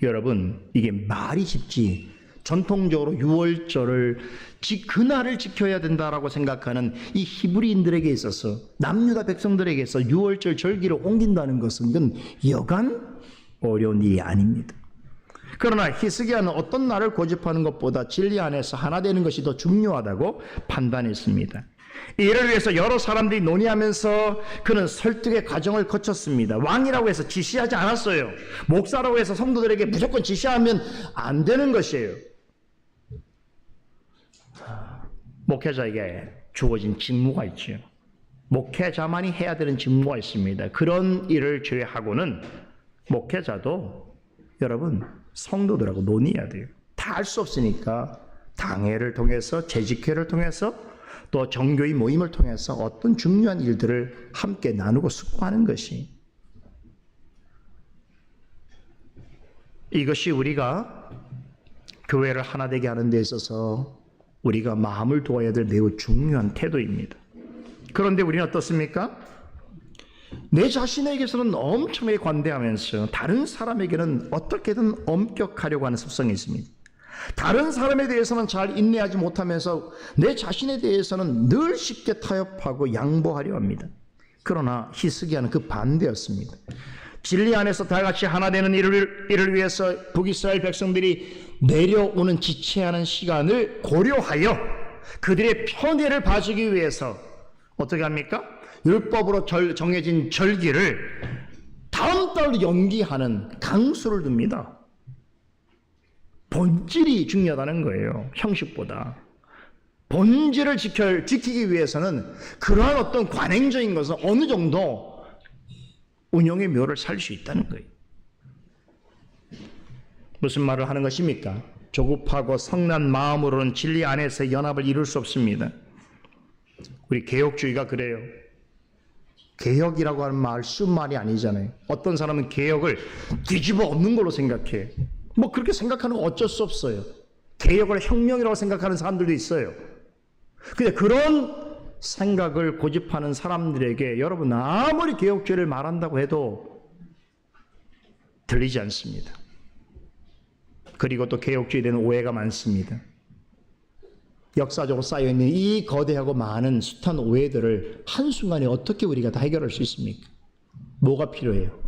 여러분, 이게 말이 쉽지, 전통적으로 6월절을 그날을 지켜야 된다라고 생각하는 이 히브리인들에게 있어서, 남유다 백성들에게서 6월절 절기를 옮긴다는 것은 이건 여간 어려운 일이 아닙니다. 그러나 히스기야는 어떤 날을 고집하는 것보다 진리 안에서 하나 되는 것이 더 중요하다고 판단했습니다. 이를 위해서 여러 사람들이 논의하면서 그는 설득의 과정을 거쳤습니다. 왕이라고 해서 지시하지 않았어요. 목사라고 해서 성도들에게 무조건 지시하면 안 되는 것이에요. 목회자에게 주어진 직무가 있죠. 목회자만이 해야 되는 직무가 있습니다. 그런 일을 제외하고는 목회자도 여러분 성도들하고 논의해야 돼요. 다 할 수 없으니까 당회를 통해서, 재직회를 통해서, 또 정교의 모임을 통해서 어떤 중요한 일들을 함께 나누고 숙고하는 것이, 이것이 우리가 교회를 하나 되게 하는 데 있어서 우리가 마음을 두어야 될 매우 중요한 태도입니다. 그런데 우리는 어떻습니까? 내 자신에게서는 엄청나게 관대하면서 다른 사람에게는 어떻게든 엄격하려고 하는 습성이 있습니다. 다른 사람에 대해서는 잘 인내하지 못하면서 내 자신에 대해서는 늘 쉽게 타협하고 양보하려 합니다. 그러나 히스기야는 그 반대였습니다. 진리 안에서 다 같이 하나 되는 일을 위해서 북이스라엘 백성들이 내려오는 지체하는 시간을 고려하여 그들의 편애를 봐주기 위해서 어떻게 합니까? 율법으로 정해진 절기를 다음 달로 연기하는 강수를 둡니다. 본질이 중요하다는 거예요. 형식보다. 본질을 지키기 위해서는 그러한 어떤 관행적인 것은 어느 정도 운용의 묘를 살 수 있다는 거예요. 무슨 말을 하는 것입니까? 조급하고 성난 마음으로는 진리 안에서 연합을 이룰 수 없습니다. 우리 개혁주의가 그래요. 개혁이라고 하는 말 쉬운 말이 아니잖아요. 어떤 사람은 개혁을 뒤집어 엎는 걸로 생각해. 뭐 그렇게 생각하는 건 어쩔 수 없어요. 개혁을 혁명이라고 생각하는 사람들도 있어요. 근데 그런 생각을 고집하는 사람들에게 여러분 아무리 개혁주의를 말한다고 해도 들리지 않습니다. 그리고 또 개혁주의에 대한 오해가 많습니다. 역사적으로 쌓여있는 이 거대하고 많은 숱한 오해들을 한순간에 어떻게 우리가 다 해결할 수 있습니까? 뭐가 필요해요?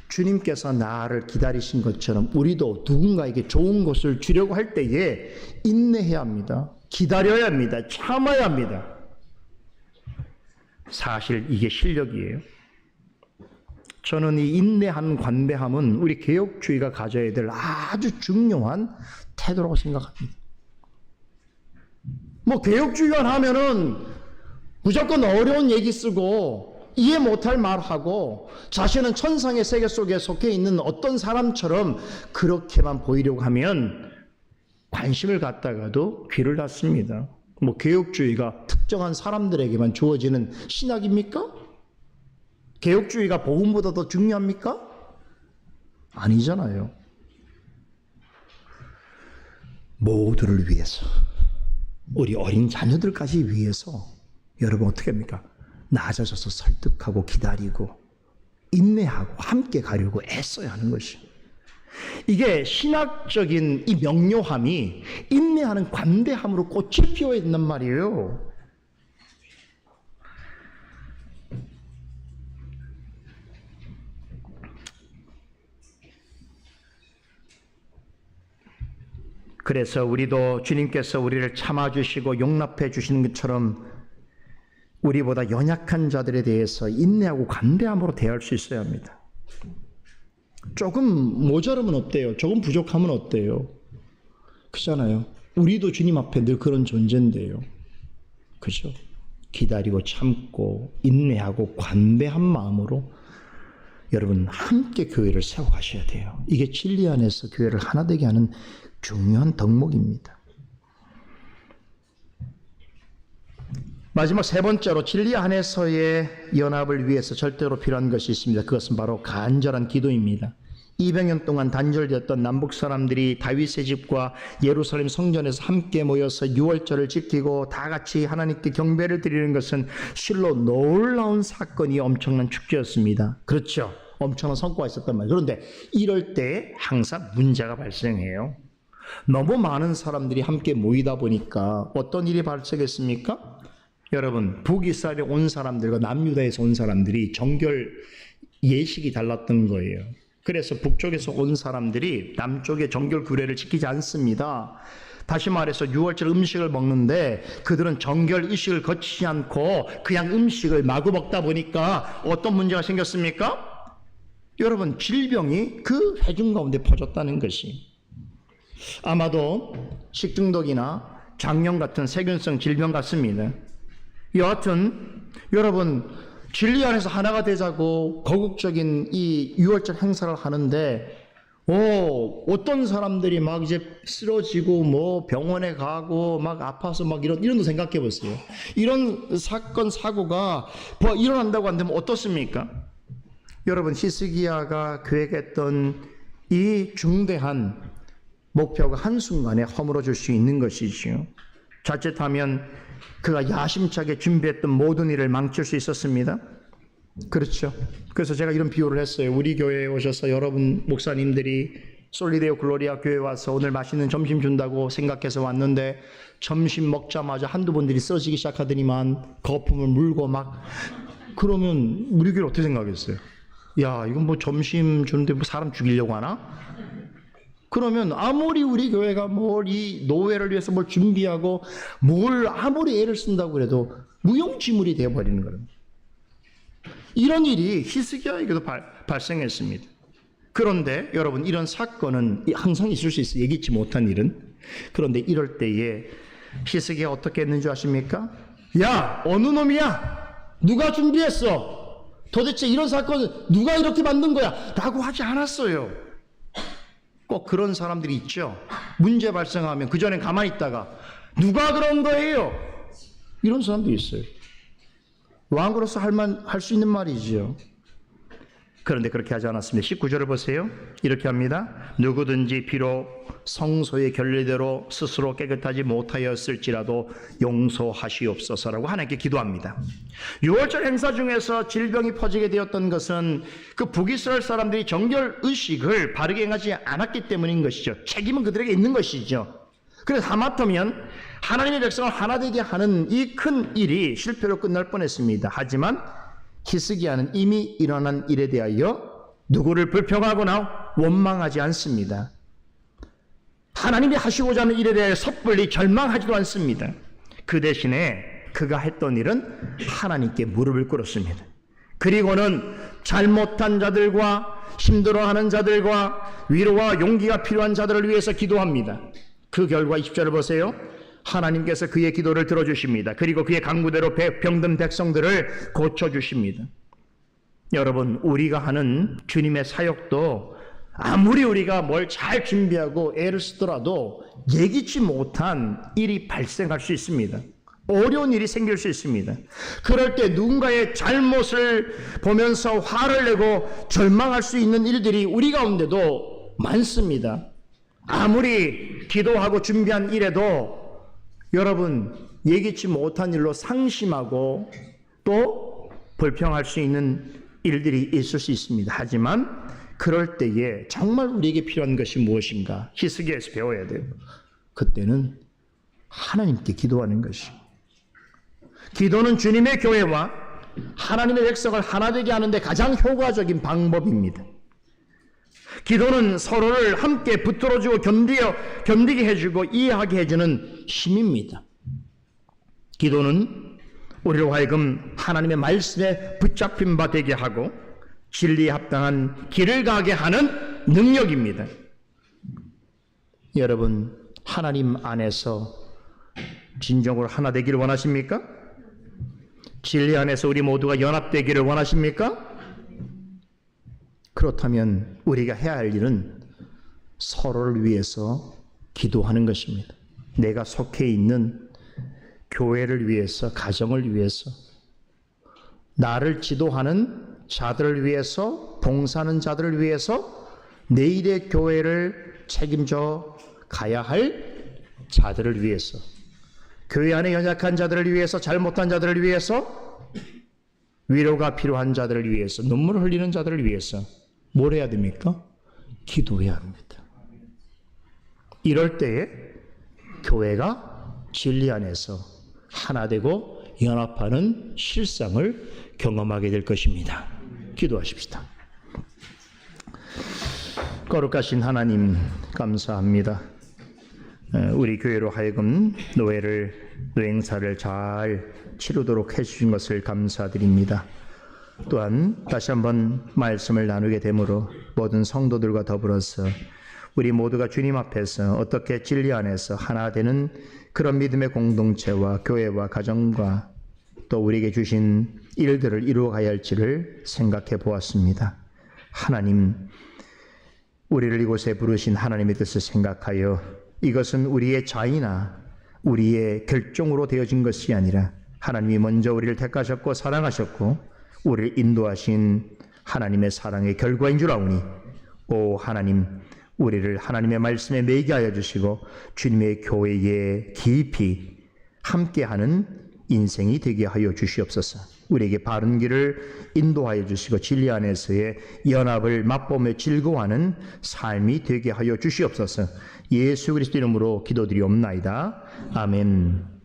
주님께서 나를 기다리신 것처럼 우리도 누군가에게 좋은 것을 주려고 할 때에 인내해야 합니다. 기다려야 합니다. 참아야 합니다. 사실 이게 실력이에요. 저는 이 인내하는 관대함은 우리 개혁주의가 가져야 될 아주 중요한 태도라고 생각합니다. 뭐 개혁주의가 하면은 무조건 어려운 얘기 쓰고 이해 못할 말하고 자신은 천상의 세계 속에 속해 있는 어떤 사람처럼 그렇게만 보이려고 하면 관심을 갖다가도 귀를 닫습니다. 뭐 개혁주의가 특정한 사람들에게만 주어지는 신학입니까? 개혁주의가 복음보다 더 중요합니까? 아니잖아요. 모두를 위해서, 우리 어린 자녀들까지 위해서 여러분 어떻게 합니까? 낮아져서 설득하고 기다리고 인내하고 함께 가려고 애써야 하는 것이. 이게 신학적인 이 명료함이 인내하는 관대함으로 꽃이 피어야 된단 말이에요. 그래서 우리도 주님께서 우리를 참아주시고 용납해 주시는 것처럼 우리보다 연약한 자들에 대해서 인내하고 관대함으로 대할 수 있어야 합니다. 조금 모자르면 어때요? 조금 부족하면 어때요? 그렇잖아요. 우리도 주님 앞에 늘 그런 존재인데요. 그죠? 기다리고 참고 인내하고 관대한 마음으로 여러분 함께 교회를 세워가셔야 돼요. 이게 진리 안에서 교회를 하나 되게 하는 중요한 덕목입니다. 마지막 세 번째로 진리 안에서의 연합을 위해서 절대로 필요한 것이 있습니다. 그것은 바로 간절한 기도입니다. 200년 동안 단절되었던 남북 사람들이 다윗의 집과 예루살렘 성전에서 함께 모여서 유월절을 지키고 다 같이 하나님께 경배를 드리는 것은 실로 놀라운 사건이 엄청난 축제였습니다. 그렇죠. 엄청난 성과가 있었단 말이에요. 그런데 이럴 때 항상 문제가 발생해요. 너무 많은 사람들이 함께 모이다 보니까 어떤 일이 발생했습니까? 여러분, 북이스라엘에 온 사람들과 남유다에서 온 사람들이 정결 예식이 달랐던 거예요. 그래서 북쪽에서 온 사람들이 남쪽의 정결 규례를 지키지 않습니다. 다시 말해서 유월절 음식을 먹는데 그들은 정결 의식을 거치지 않고 그냥 음식을 마구 먹다 보니까 어떤 문제가 생겼습니까? 여러분, 질병이 그 회중 가운데 퍼졌다는 것이. 아마도 식중독이나 장염 같은 세균성 질병 같습니다. 여하튼 여러분, 진리 안에서 하나가 되자고 거국적인 이 유월절 행사를 하는데 어떤 사람들이 막 이제 쓰러지고 뭐 병원에 가고 막 아파서 막 이런 거 생각해 보세요. 이런 사건 사고가 일어난다고 한다면 어떻습니까? 여러분, 히스기야가 계획했던 이 중대한 목표가 한순간에 허물어질 수 있는 것이지요. 자칫하면 그가 야심차게 준비했던 모든 일을 망칠 수 있었습니다. 그렇죠. 그래서 제가 이런 비유를 했어요. 우리 교회에 오셔서 여러분 목사님들이 솔리데오 글로리아 교회에 와서 오늘 맛있는 점심 준다고 생각해서 왔는데 점심 먹자마자 한두 분들이 쓰러지기 시작하더니만 거품을 물고 막, 그러면 우리 교회 어떻게 생각했어요? 야, 이건 뭐 점심 주는데 뭐 사람 죽이려고 하나? 그러면 아무리 우리 교회가 이 노회를 위해서 뭘 준비하고 아무리 애를 쓴다고 그래도 무용지물이 되어버리는 거예요. 이런 일이 히스기야에게도 발생했습니다. 그런데 여러분, 이런 사건은 항상 있을 수 있어요. 예기치 못한 일은. 그런데 이럴 때에 히스기야가 어떻게 했는지 아십니까? 야, 어느 놈이야? 누가 준비했어? 도대체 이런 사건을 누가 이렇게 만든 거야? 라고 하지 않았어요. 꼭 그런 사람들이 있죠. 문제 발생하면 그 전에 가만히 있다가 누가 그런 거예요? 이런 사람도 있어요. 왕으로서 할 수 있는 말이지요. 그런데 그렇게 하지 않았습니다. 19절을 보세요. 이렇게 합니다. 누구든지 비록 성소의 결례대로 스스로 깨끗하지 못하였을지라도 용서하시옵소서라고 하나님께 기도합니다. 6월절 행사 중에서 질병이 퍼지게 되었던 것은 그 북이스라엘 사람들이 정결 의식을 바르게 행하지 않았기 때문인 것이죠. 책임은 그들에게 있는 것이죠. 그래서 하마터면 하나님의 백성을 하나 되게 하는 이 큰 일이 실패로 끝날 뻔했습니다. 하지만 히스기야는 이미 일어난 일에 대하여 누구를 불평하거나 원망하지 않습니다. 하나님이 하시고자 하는 일에 대해 섣불리 절망하지도 않습니다. 그 대신에 그가 했던 일은 하나님께 무릎을 꿇었습니다. 그리고는 잘못한 자들과 힘들어하는 자들과 위로와 용기가 필요한 자들을 위해서 기도합니다. 그 결과 20절을 보세요. 하나님께서 그의 기도를 들어주십니다. 그리고 그의 강구대로 병든 백성들을 고쳐주십니다. 여러분, 우리가 하는 주님의 사역도 아무리 우리가 뭘 잘 준비하고 애를 쓰더라도 예기치 못한 일이 발생할 수 있습니다. 어려운 일이 생길 수 있습니다. 그럴 때 누군가의 잘못을 보면서 화를 내고 절망할 수 있는 일들이 우리 가운데도 많습니다. 아무리 기도하고 준비한 일에도 여러분, 예기치 못한 일로 상심하고 또 불평할 수 있는 일들이 있을 수 있습니다. 하지만 그럴 때에 정말 우리에게 필요한 것이 무엇인가? 히스기야에서 배워야 돼요. 그때는 하나님께 기도하는 것이. 기도는 주님의 교회와 하나님의 백성을 하나 되게 하는데 가장 효과적인 방법입니다. 기도는 서로를 함께 붙들어주고 견디게 해주고 이해하게 해주는 힘입니다. 기도는 우리로 하여금 하나님의 말씀에 붙잡힌 바 되게 하고 진리에 합당한 길을 가게 하는 능력입니다. 여러분, 하나님 안에서 진정으로 하나 되기를 원하십니까? 진리 안에서 우리 모두가 연합되기를 원하십니까? 그렇다면 우리가 해야 할 일은 서로를 위해서 기도하는 것입니다. 내가 속해 있는 교회를 위해서, 가정을 위해서, 나를 지도하는 자들을 위해서, 봉사하는 자들을 위해서, 내일의 교회를 책임져 가야 할 자들을 위해서, 교회 안에 연약한 자들을 위해서, 잘못한 자들을 위해서, 위로가 필요한 자들을 위해서, 눈물을 흘리는 자들을 위해서 뭘 해야 됩니까? 기도해야 합니다. 이럴 때에 교회가 진리 안에서 하나 되고 연합하는 실상을 경험하게 될 것입니다. 기도하십시다. 거룩하신 하나님, 감사합니다. 우리 교회로 하여금 노행사를 잘 치르도록 해주신 것을 감사드립니다. 또한 다시 한번 말씀을 나누게 되므로 모든 성도들과 더불어서 우리 모두가 주님 앞에서 어떻게 진리 안에서 하나 되는 그런 믿음의 공동체와 교회와 가정과 또 우리에게 주신 일들을 이루어가야 할지를 생각해 보았습니다. 하나님, 우리를 이곳에 부르신 하나님의 뜻을 생각하여 이것은 우리의 자의나 우리의 결정으로 되어진 것이 아니라 하나님이 먼저 우리를 택하셨고 사랑하셨고 우리를 인도하신 하나님의 사랑의 결과인 줄 아오니, 오 하나님, 우리를 하나님의 말씀에 매이게 하여 주시고 주님의 교회에 깊이 함께하는 인생이 되게 하여 주시옵소서. 우리에게 바른 길을 인도하여 주시고 진리 안에서의 연합을 맛보며 즐거워하는 삶이 되게 하여 주시옵소서. 예수 그리스도 이름으로 기도드리옵나이다. 아멘.